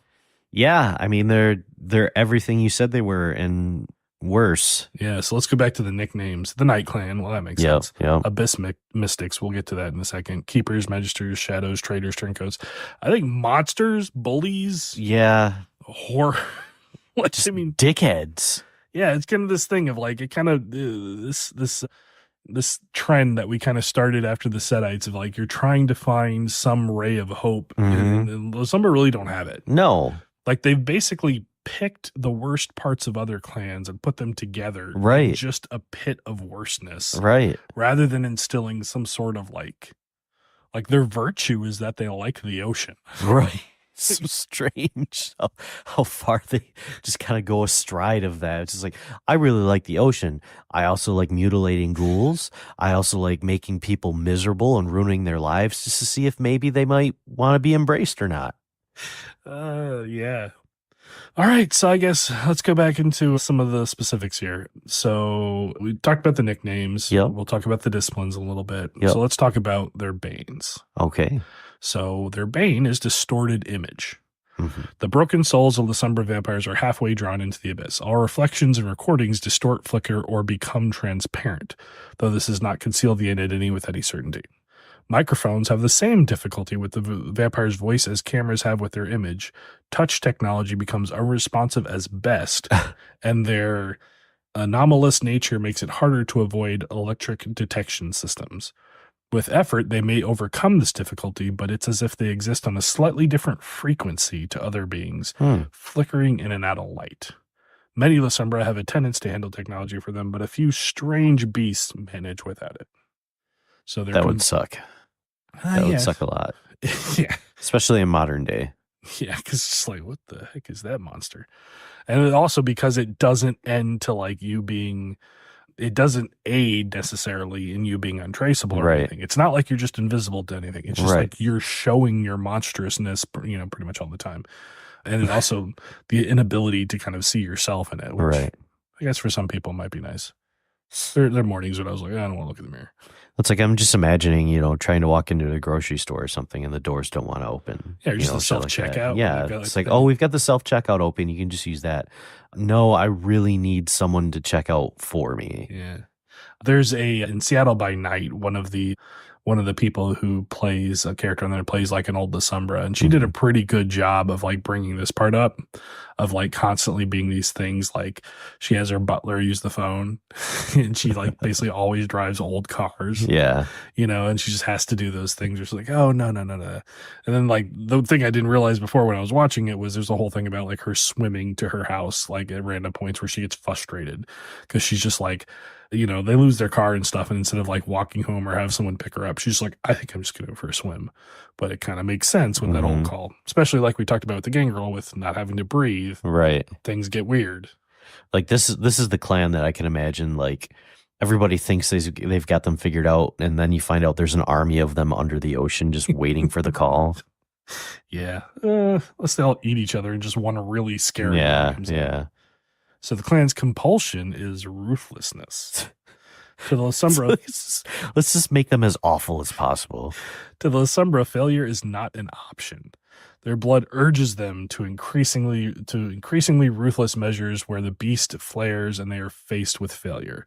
Yeah, I mean they're everything you said they were and worse. Yeah, so let's go back to the nicknames. The Night Clan, well, that makes sense. Yep. Abyss Mystics, we'll get to that in a second. Keepers, Magisters, Shadows, Traders, Turncoats. I think monsters, bullies. Yeah. Horror. I mean, dickheads. Yeah, it's kind of this thing of like, it kind of, this trend that we kind of started after the Setites of like, you're trying to find some ray of hope. Mm-hmm. And some really don't have it. No. Like they've basically picked the worst parts of other clans and put them together. Right. In just a pit of worseness. Right. Rather than instilling some sort of like Like their virtue is that they like the ocean. Right. So strange how far they just kind of go astride of that. It's just like, I really like the ocean. I also like mutilating ghouls. I also like making people miserable and ruining their lives just to see if maybe they might want to be embraced or not. Yeah. All right, so I guess let's go back into some of the specifics here. So we talked about the nicknames. Yep. We'll talk about the disciplines a little bit. Yep. So let's talk about their banes. Okay. So their bane is distorted image. Mm-hmm. The broken souls of the Lasombra vampires are halfway drawn into the abyss. All reflections and recordings distort, flicker, or become transparent, though this does not conceal the identity with any certainty. Microphones have the same difficulty with the vampire's voice as cameras have with their image. Touch technology becomes unresponsive as best, and their anomalous nature makes it harder to avoid electric detection systems. With effort, they may overcome this difficulty, but it's as if they exist on a slightly different frequency to other beings, flickering in and out of light. Many Lasombra have a tendency to handle technology for them, but a few strange beasts manage without it. So that would suck. That would suck a lot. Yeah. Especially in modern day. Yeah, because it's like, what the heck is that monster? And it also because it doesn't end to like you being, it doesn't aid necessarily in you being untraceable or anything. It's not like you're just invisible to anything. It's just like you're showing your monstrousness, pretty much all the time. And it also the inability to kind of see yourself in it, which I guess for some people might be nice. There are mornings when I was like, I don't want to look in the mirror. It's like I'm just imagining, trying to walk into a grocery store or something and the doors don't want to open. Yeah, just the self-checkout. Yeah, it's like, oh, we've got the self-checkout open. You can just use that. No, I really need someone to check out for me. Yeah. There's in Seattle by Night, one of the people who plays a character and then plays like an old Lasombra, and she did a pretty good job of like bringing this part up, of like constantly being these things. Like she has her butler use the phone, and she like basically always drives old cars. Yeah, and she just has to do those things. It's like, oh no, and then like the thing I didn't realize before when I was watching it was there's a whole thing about like her swimming to her house like at random points where she gets frustrated because she's just like, they lose their car and stuff, and instead of like walking home or have someone pick her up, she's like, I think I'm just gonna go for a swim. But it kind of makes sense with that old call, especially like we talked about with the gangrel with not having to breathe. Right, things get weird. Like this is the clan that I can imagine. Like everybody thinks they've got them figured out, and then you find out there's an army of them under the ocean just waiting for the call. Yeah, unless they all eat each other and just want to really scare. Yeah. So the clan's compulsion is ruthlessness. To the Lasombra, let's just make them as awful as possible. To the Lasombra, failure is not an option. Their blood urges them to increasingly ruthless measures where the beast flares and they are faced with failure.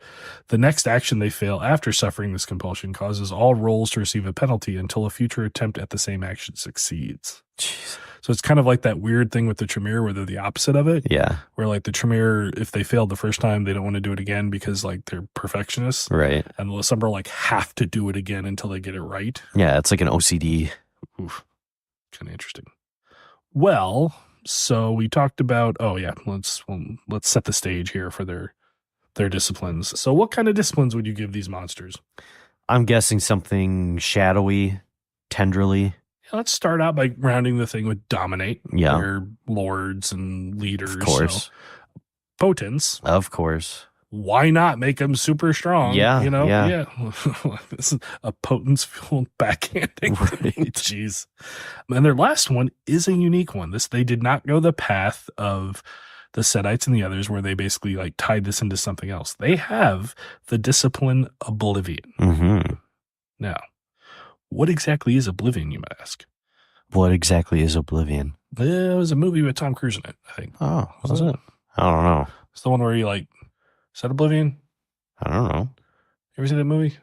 The next action they fail after suffering this compulsion causes all rolls to receive a penalty until a future attempt at the same action succeeds. Jeez. So it's kind of like that weird thing with the Tremere where they're the opposite of it. Yeah. Where like the Tremere, if they failed the first time, they don't want to do it again because like they're perfectionists. Right. And the Lasombra like have to do it again until they get it right. Yeah, it's like an OCD. Oof. Kind of interesting. Well, so we talked about, let's set the stage here for their disciplines. So what kind of disciplines would you give these monsters? I'm guessing something shadowy, tenderly. Let's start out by rounding the thing with dominate. Yeah. They're lords and leaders. Of course. So. Potence. Of course. Why not make them super strong? Yeah. Yeah. This is a potence fueled backhanding. Right. Jeez. And their last one is a unique one. They did not go the path of the Setites and the others where they basically like tied this into something else. They have the discipline Oblivion. Mm-hmm. Now, what exactly is Oblivion, you might ask? What exactly is Oblivion? There was a movie with Tom Cruise in it, I think. Oh, was it? I don't know. It's the one where he like, is that Oblivion? I don't know. You ever seen that movie?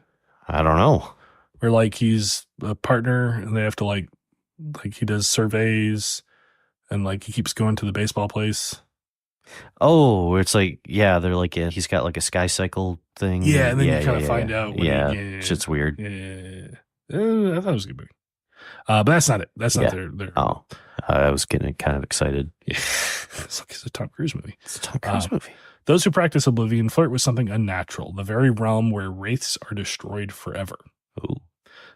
I don't know. Where like he's a partner and they have to like he does surveys and like he keeps going to the baseball place. Oh, it's like, yeah, they're like, he's got like a sky cycle thing. Yeah, and then you kind of find out. Shit's weird. Yeah. I thought it was a good movie. But that's not it. That's not their. Oh, I was getting kind of excited. Yeah. It's a Tom Cruise movie. It's a Tom Cruise movie. Those who practice Oblivion flirt with something unnatural, the very realm where wraiths are destroyed forever. Ooh.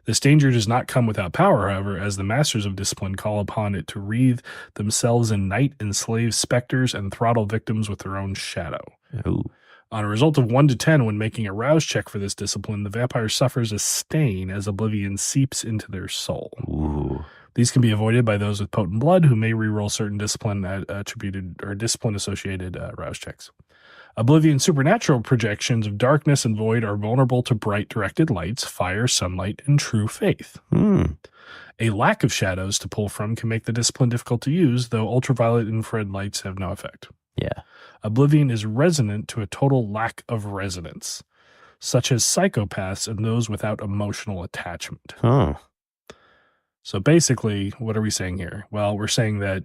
This danger does not come without power, however, as the masters of discipline call upon it to wreathe themselves in night, enslave specters, and throttle victims with their own shadow. Ooh. On a result of 1 to 10 when making a rouse check for this discipline, the vampire suffers a stain as oblivion seeps into their soul. Ooh. These can be avoided by those with potent blood who may reroll certain discipline attributed or discipline associated rouse checks. Oblivion supernatural projections of darkness and void are vulnerable to bright directed lights, fire, sunlight, and true faith. A lack of shadows to pull from can make the discipline difficult to use, though ultraviolet and infrared lights have no effect. Yeah. Oblivion is resonant to a total lack of resonance, such as psychopaths and those without emotional attachment. Huh. So basically, what are we saying here? Well, we're saying that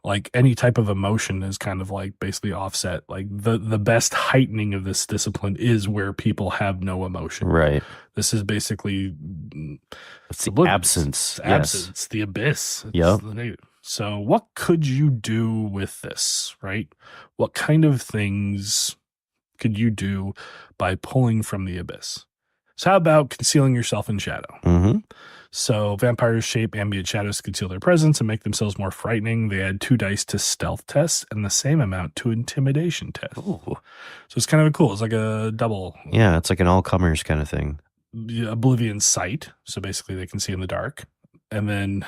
like any type of emotion is kind of like basically offset. Like the best heightening of this discipline is where people have no emotion. Right. This is basically It's the absence. It's absence, the abyss. Yep. So what could you do with this, right? What kind of things could you do by pulling from the abyss? So how about concealing yourself in shadow? Mm-hmm. So vampires shape ambient shadows to conceal their presence and make themselves more frightening. They add 2 dice to stealth tests and the same amount to intimidation tests. Ooh. So it's kind of cool. It's like a double. Yeah, it's like an all-comers kind of thing. Oblivion sight. So basically they can see in the dark. And then,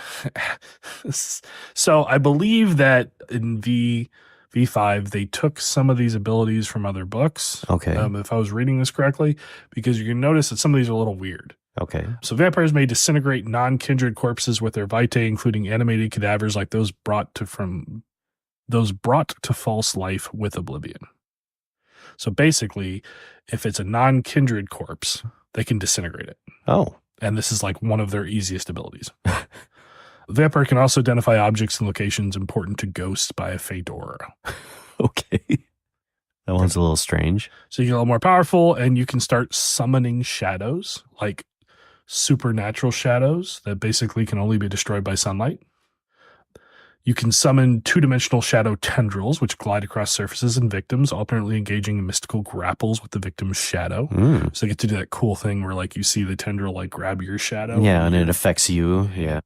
so I believe that in V5, they took some of these abilities from other books. Okay. If I was reading this correctly, because you can notice that some of these are a little weird. Okay. So vampires may disintegrate non-kindred corpses with their vitae, including animated cadavers like those brought to false life with oblivion. So basically, if it's a non-kindred corpse, they can disintegrate it. Oh. And this is like one of their easiest abilities. The vampire can also identify objects and locations important to ghosts by a faint aura. Okay. That one's a little strange. So you get a little more powerful and you can start summoning shadows, like supernatural shadows that basically can only be destroyed by sunlight. You can summon 2-dimensional shadow tendrils, which glide across surfaces and victims, alternately engaging in mystical grapples with the victim's shadow. So you get to do that cool thing where like you see the tendril like grab your shadow. Yeah, and it affects you. Yeah.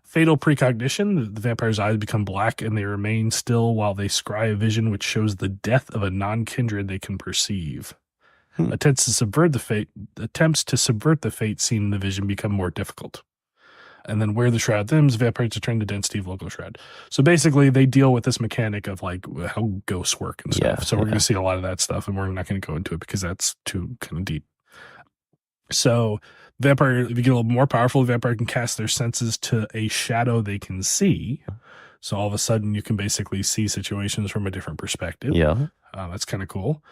Fatal precognition. The vampire's eyes become black and they remain still while they scry a vision which shows the death of a non-kindred they can perceive. Attempts to subvert the fate seen in the vision become more difficult. And then where the shroud thims, vampires return to density of local shroud. So basically, they deal with this mechanic of like how ghosts work and stuff. Yeah, so we're going to see a lot of that stuff, and we're not going to go into it because that's too kind of deep. So vampire, if you get a little more powerful, the vampire can cast their senses to a shadow they can see. So all of a sudden, you can basically see situations from a different perspective. Yeah. That's kind of cool.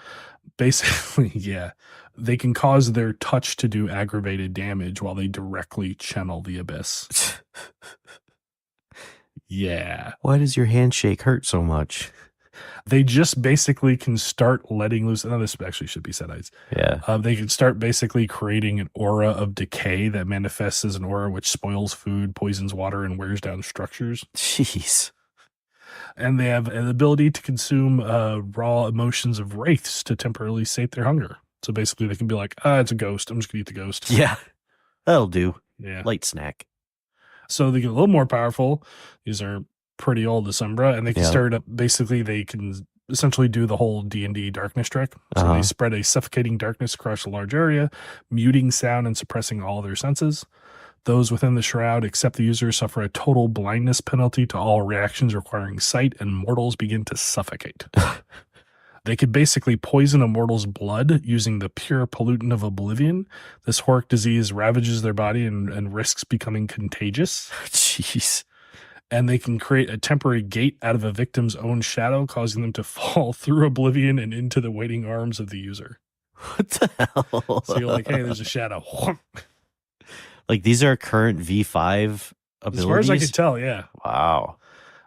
Basically, yeah, they can cause their touch to do aggravated damage while they directly channel the abyss. Yeah. Why does your handshake hurt so much? They just basically can start letting loose. No, this actually should be set eyes. Yeah. They can start basically creating an aura of decay that manifests as an aura which spoils food, poisons water, and wears down structures. Jeez. And they have an ability to consume raw emotions of wraiths to temporarily sate their hunger. So basically they can be like, it's a ghost. I'm just going to eat the ghost. Yeah. That'll do. Yeah. Light snack. So they get a little more powerful. These are pretty old Lasombra, and they can start up. Basically, they can essentially do the whole D&D darkness trick. So they spread a suffocating darkness across a large area, muting sound and suppressing all their senses. Those within the shroud, except the user, suffer a total blindness penalty to all reactions requiring sight, and mortals begin to suffocate. They could basically poison a mortal's blood using the pure pollutant of oblivion. This horrific disease ravages their body and risks becoming contagious. Jeez. And they can create a temporary gate out of a victim's own shadow, causing them to fall through oblivion and into the waiting arms of the user. What the hell? So you're like, hey, there's a shadow. Like, these are current V5 abilities? As far as I can tell, yeah. Wow.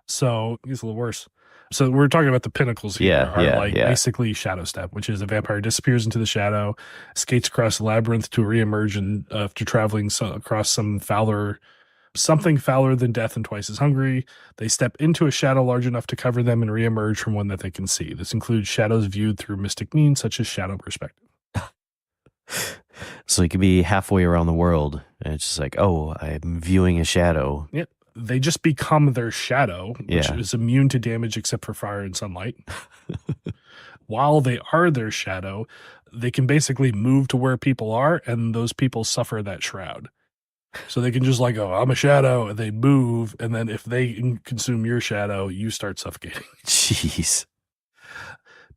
So it's a little worse. So we're talking about the pinnacles here. Basically Shadow Step, which is a vampire disappears into the shadow, skates across the labyrinth to reemerge and after traveling across something fouler than death and twice as hungry. They step into a shadow large enough to cover them and reemerge from one that they can see. This includes shadows viewed through mystic means such as shadow perspective. So you could be halfway around the world, and it's just like, oh, I'm viewing a shadow. Yep. They just become their shadow, which Yeah. is immune to damage except for fire and sunlight. While they are their shadow, they can basically move to where people are, and those people suffer that shroud. So they can just like, oh, I'm a shadow, and they move, and then if they consume your shadow, you start suffocating. Jeez.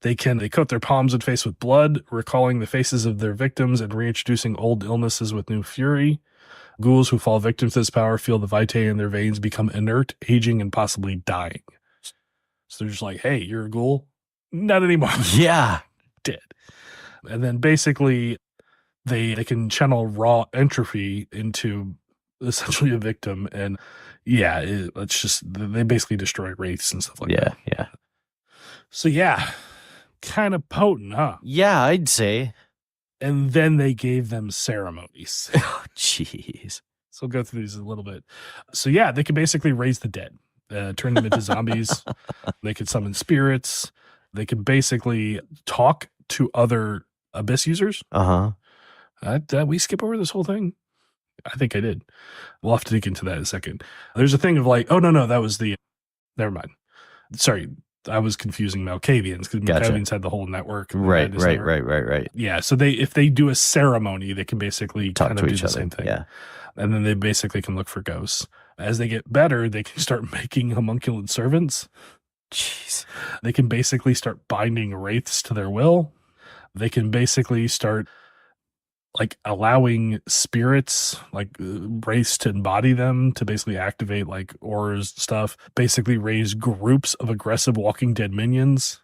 They coat their palms and face with blood, recalling the faces of their victims and reintroducing old illnesses with new fury. Ghouls who fall victim to this power feel the vitae in their veins become inert, aging, and possibly dying. So they're just like, hey, you're a ghoul? Not anymore. Yeah. Dead. And then basically they can channel raw entropy into essentially a victim. And yeah, it's just, they basically destroy wraiths and stuff like that. Yeah. So yeah, kind of potent, huh? Yeah, I'd say. And then they gave them ceremonies. Oh, jeez. So we'll go through these a little bit. So yeah, they can basically raise the dead, turn them into zombies. They can summon spirits. They can basically talk to other Abyss users. Did we skip over this whole thing? I think I did. We'll have to dig into that in a second. There's a thing of like, oh, no, that was never mind. Sorry, I was confusing Malkavians because Malkavians had the whole network. Right. Yeah, so if they do a ceremony, they can basically talk kind to of do each the other. same thing. Yeah. And then they basically can look for ghosts. As they get better, they can start making homunculate servants. Jeez. They can basically start binding wraiths to their will. They can basically start like allowing spirits, like wraiths, to embody them, to basically activate like auras stuff, basically raise groups of aggressive Walking Dead minions,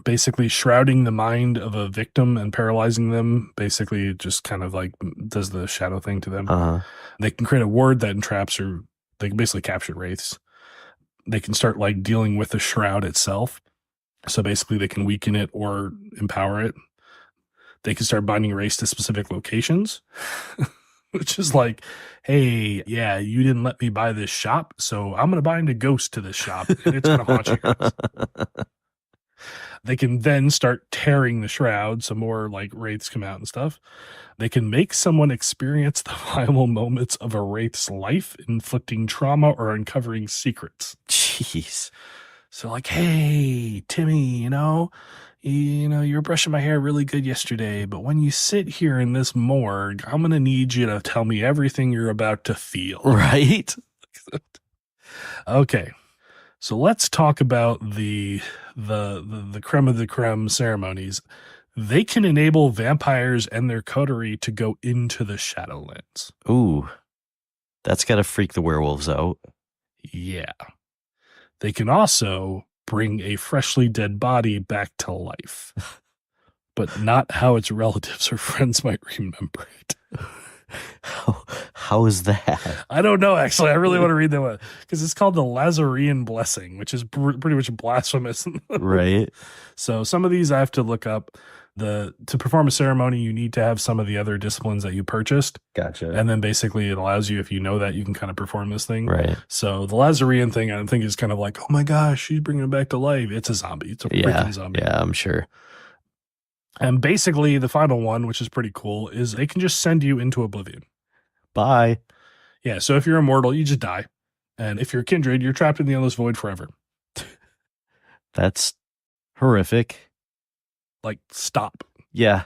basically shrouding the mind of a victim and paralyzing them, basically just kind of like does the shadow thing to them. They can create a ward that entraps, or they can basically capture wraiths. They can start like dealing with the shroud itself. So basically they can weaken it or empower it. They can start binding wraiths to specific locations, which is like, hey, yeah, you didn't let me buy this shop, so I'm going to bind a ghost to this shop, and it's going to haunt you guys. They can then start tearing the shroud, so more like wraiths come out and stuff. They can make someone experience the final moments of a wraith's life, inflicting trauma or uncovering secrets. Jeez. So like, hey, Timmy, you were brushing my hair really good yesterday, but when you sit here in this morgue, I'm going to need you to tell me everything you're about to feel. Right? Okay. So let's talk about the creme of the creme ceremonies. They can enable vampires and their coterie to go into the Shadowlands. Ooh. That's got to freak the werewolves out. Yeah. They can also bring a freshly dead body back to life, but not how its relatives or friends might remember it. How is that? I don't know, actually. I really want to read that one because it's called the Lazarean Blessing, which is pretty much blasphemous. Right. So some of these I have to look up. To perform a ceremony, you need to have some of the other disciplines that you purchased. Gotcha. And then basically it allows you, if you know that, you can kind of perform this thing. Right. So the Lazarean thing, I think, is kind of like, oh my gosh, she's bringing it back to life. It's a zombie. It's a freaking zombie. Yeah, I'm sure. And basically the final one, which is pretty cool, is they can just send you into oblivion. Bye. Yeah, so if you're immortal, you just die. And if you're kindred, you're trapped in the endless void forever. That's horrific. Like, stop. Yeah.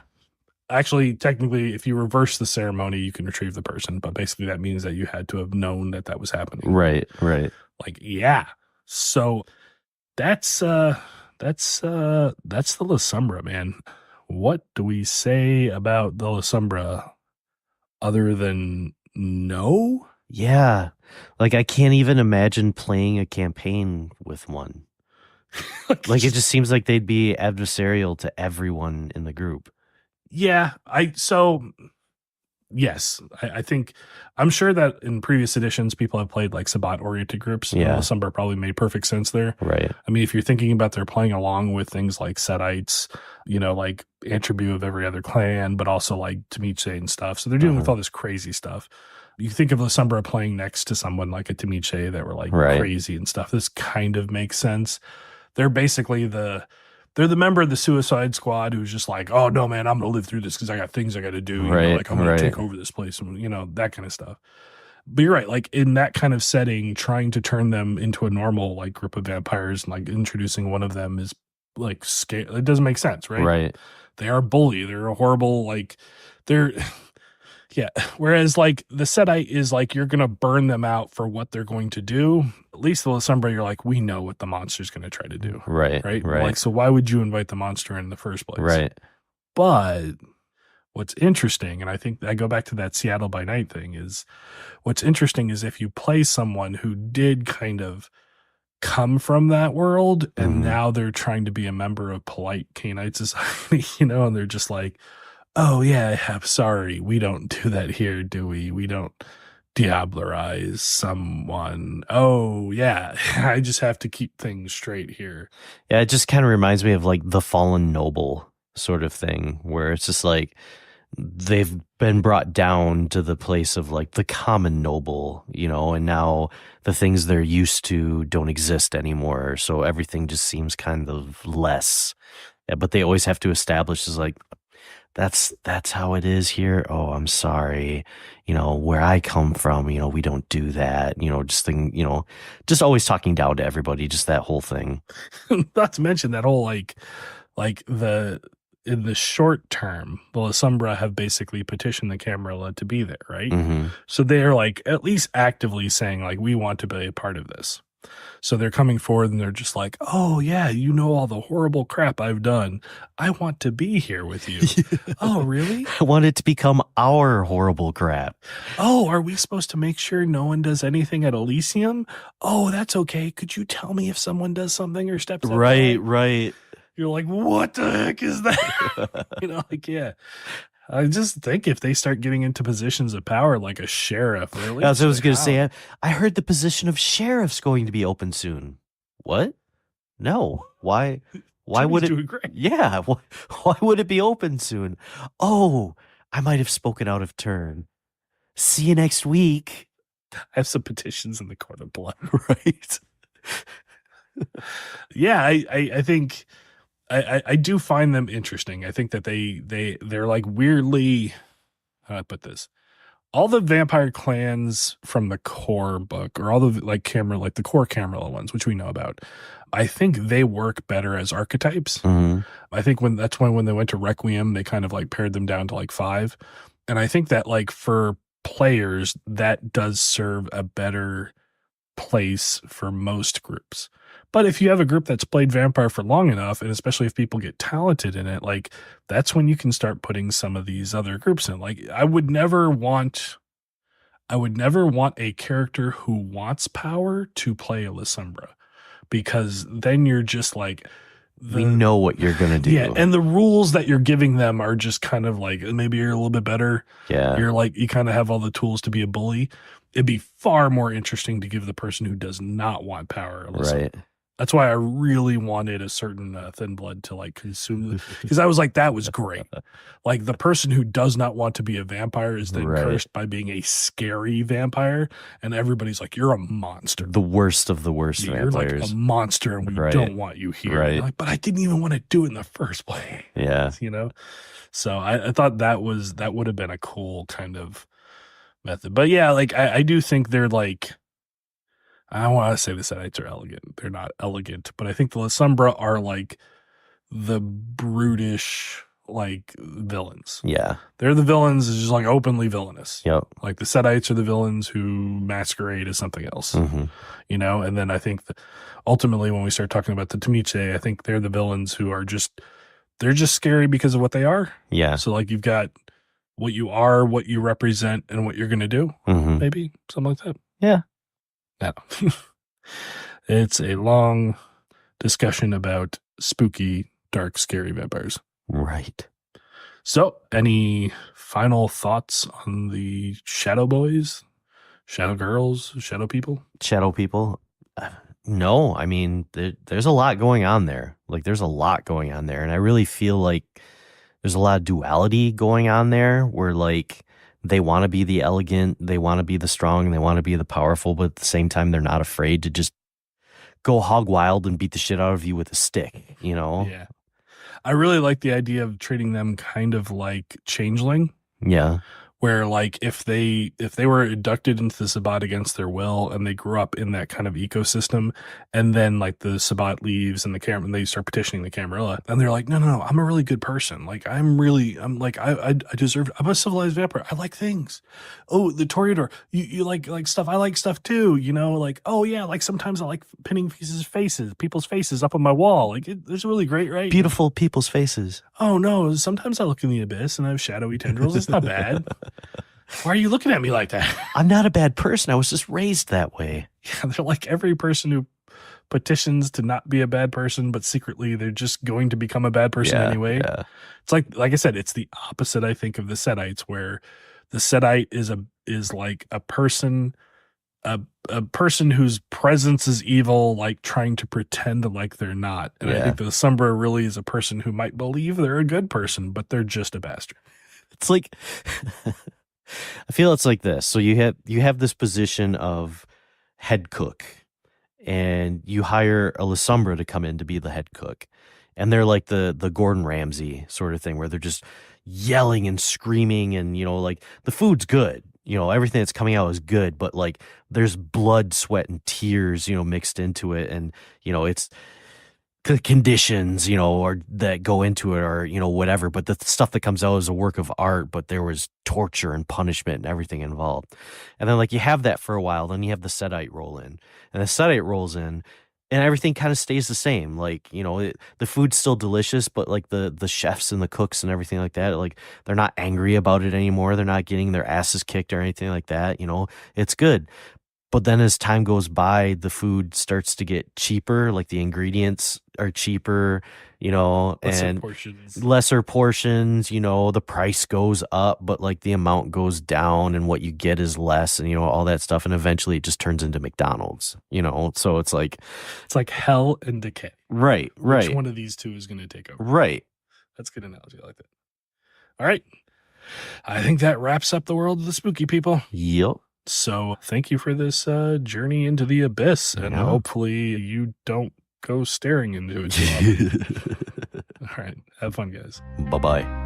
Actually, technically, if you reverse the ceremony, you can retrieve the person. But basically, that means that you had to have known that was happening. Right. Like, yeah. So that's the Lasombra, man. What do we say about the Lasombra other than no? Yeah. Like, I can't even imagine playing a campaign with one. Like, it just seems like they'd be adversarial to everyone in the group. Yeah. Yes, I think, I'm sure that in previous editions, people have played like Sabbat-oriented groups. Yeah. Lasombra probably made perfect sense there. Right. I mean, if you're thinking about they're playing along with things like Setites, like attribute of every other clan, but also like Tamiche and stuff. So they're dealing with all this crazy stuff. You think of Lasombra playing next to someone like a Tamiche that were like crazy and stuff. This kind of makes sense. They're basically the they're the member of the Suicide Squad who's just like, oh no, man, I'm gonna live through this because I got things I got to do. Right, like I'm gonna right. take over this place, and that kind of stuff. But you're right, like in that kind of setting, trying to turn them into a normal like group of vampires and like introducing one of them is like scary. It doesn't make sense, right? Right. They are a bully. They're a horrible like they're yeah. Whereas like the Sedite is like you're gonna burn them out for what they're going to do. At least the Lasombra, you're like, we know what the monster's gonna try to do. Right. Right. Right. Like, so why would you invite the monster in the first place? Right. But what's interesting, and I think I go back to that Seattle by Night thing, is what's interesting is if you play someone who did kind of come from that world and now they're trying to be a member of polite canine society, and they're just like, oh yeah, I'm sorry, we don't do that here, do we? We don't diablerize someone. Oh yeah, I just have to keep things straight here. Yeah, it just kind of reminds me of like the fallen noble sort of thing, where it's just like they've been brought down to the place of like the common noble, and now the things they're used to don't exist anymore. So everything just seems kind of less. Yeah, but they always have to establish is like, that's how it is here. Oh, I'm sorry. Where I come from, we don't do that. Just always talking down to everybody, just that whole thing. Not to mention that whole in the short term, the Lasombra have basically petitioned the Camarilla to be there, right? Mm-hmm. So they're like at least actively saying like, we want to be a part of this. So they're coming forward and they're just like, oh yeah, all the horrible crap I've done. I want to be here with you. Oh, really? I want it to become our horrible crap. Oh, are we supposed to make sure no one does anything at Elysium? Oh, that's okay. Could you tell me if someone does something or steps up? Right. You're like, what the heck is that? Yeah. I just think if they start getting into positions of power, like a sheriff, really. That's what I was going to say. I heard the position of sheriff's going to be open soon. What? No. Why? Why would it? Doing great. Yeah. Why would it be open soon? Oh, I might have spoken out of turn. See you next week. I have some petitions in the court of blood. Right. Yeah, I think I do find them interesting. I think that they're like weirdly, how do I put this? All the vampire clans from the core book, or all the the core Camarilla ones, which we know about, I think they work better as archetypes. Mm-hmm. I think when they went to Requiem, they kind of like pared them down to like 5. And I think that like for players, that does serve a better place for most groups. But if you have a group that's played vampire for long enough, and especially if people get talented in it, like that's when you can start putting some of these other groups in. Like I would never want a character who wants power to play a Lasombra, because then you're just like, we know what you're going to do. Yeah, and the rules that you're giving them are just kind of like, maybe you're a little bit better. Yeah. You're like, you kind of have all the tools to be a bully. It'd be far more interesting to give the person who does not want power a Lasombra. Right. That's why I really wanted a certain thin blood to like consume, because I was like, that was great. Like the person who does not want to be a vampire is then cursed by being a scary vampire, and everybody's like, you're a monster. The worst of the worst vampires. You're like a monster, and we don't want you here. Right. Like, but I didn't even want to do it in the first place. Yeah. So I thought that would have been a cool kind of method. But yeah, like I do think they're like, I don't want to say the Sedites are elegant. They're not elegant, but I think the Lasombra are like the brutish like villains. Yeah. They're the villains, is just like openly villainous. Yep. Like the Sedites are the villains who masquerade as something else. Mm-hmm. And then I think that ultimately when we start talking about the Tamiche, I think they're the villains who are they're just scary because of what they are. Yeah. So like you've got what you are, what you represent, and what you're going to do. Mm-hmm. Maybe something like that. Yeah. No. It's a long discussion about spooky, dark, scary vampires. Right. So, any final thoughts on the Shadow Boys, Shadow Girls, Shadow People? Shadow People? No, I mean, there's a lot going on there. Like, there's a lot going on there. And I really feel like there's a lot of duality going on there where, like, they want to be the elegant, they want to be the strong, they want to be the powerful, but at the same time, they're not afraid to just go hog wild and beat the shit out of you with a stick, Yeah. I really like the idea of treating them kind of like changeling. Yeah. Where like if they were inducted into the Sabbat against their will and they grew up in that kind of ecosystem, and then like the Sabbat leaves and and they start petitioning the Camarilla, and they're like, no, I'm a really good person. Like I'm deserve. I'm a civilized vampire. I like things. Oh, the Toreador, you like stuff. I like stuff too. Like, oh yeah, like sometimes I like pinning people's faces up on my wall. Like it's really great, right? Beautiful people's faces. Oh no, sometimes I look in the abyss and I have shadowy tendrils. It's not bad. Why are you looking at me like that? I'm not a bad person. I was just raised that way. Yeah, they're like every person who petitions to not be a bad person, but secretly they're just going to become a bad person anyway. Yeah. It's like I said, it's the opposite, I think, of the Setites, where the Setite is like a person whose presence is evil, like trying to pretend like they're not. And I think the Lasombra really is a person who might believe they're a good person, but they're just a bastard. It's like I feel it's like this. So you have this position of head cook, and you hire a Lasombra to come in to be the head cook. And they're like the Gordon Ramsay sort of thing, where they're just yelling and screaming, and like the food's good. Everything that's coming out is good, but like there's blood, sweat, and tears, mixed into it. And, it's the conditions, or that go into it, or, whatever. But the stuff that comes out is a work of art, but there was torture and punishment and everything involved. And then like you have that for a while, then you have the Setite roll in, and the Setite rolls in, and everything kind of stays the same. Like, the food's still delicious, but like the chefs and the cooks and everything like that, like they're not angry about it anymore. They're not getting their asses kicked or anything like that. It's good. But then as time goes by, the food starts to get cheaper, like the ingredients are cheaper, and lesser portions, the price goes up, but like the amount goes down and what you get is less, and, all that stuff. And eventually it just turns into McDonald's, so it's like hell and decay. Right. Which one of these two is going to take over? Right. That's a good analogy. I like that. All right. I think that wraps up the world of the spooky people. Yep. So thank you for this journey into the abyss, and hopefully you don't go staring into it too often. All right. Have fun, guys. Bye-bye.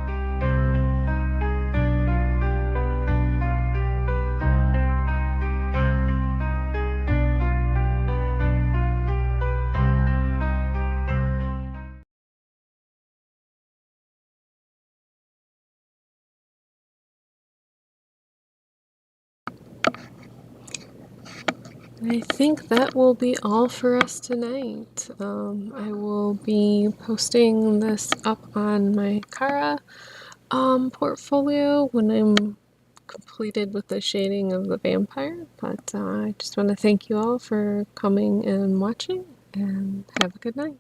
I think that will be all for us tonight. I will be posting this up on my Kara portfolio when I'm completed with the shading of the vampire. But I just want to thank you all for coming and watching, and have a good night.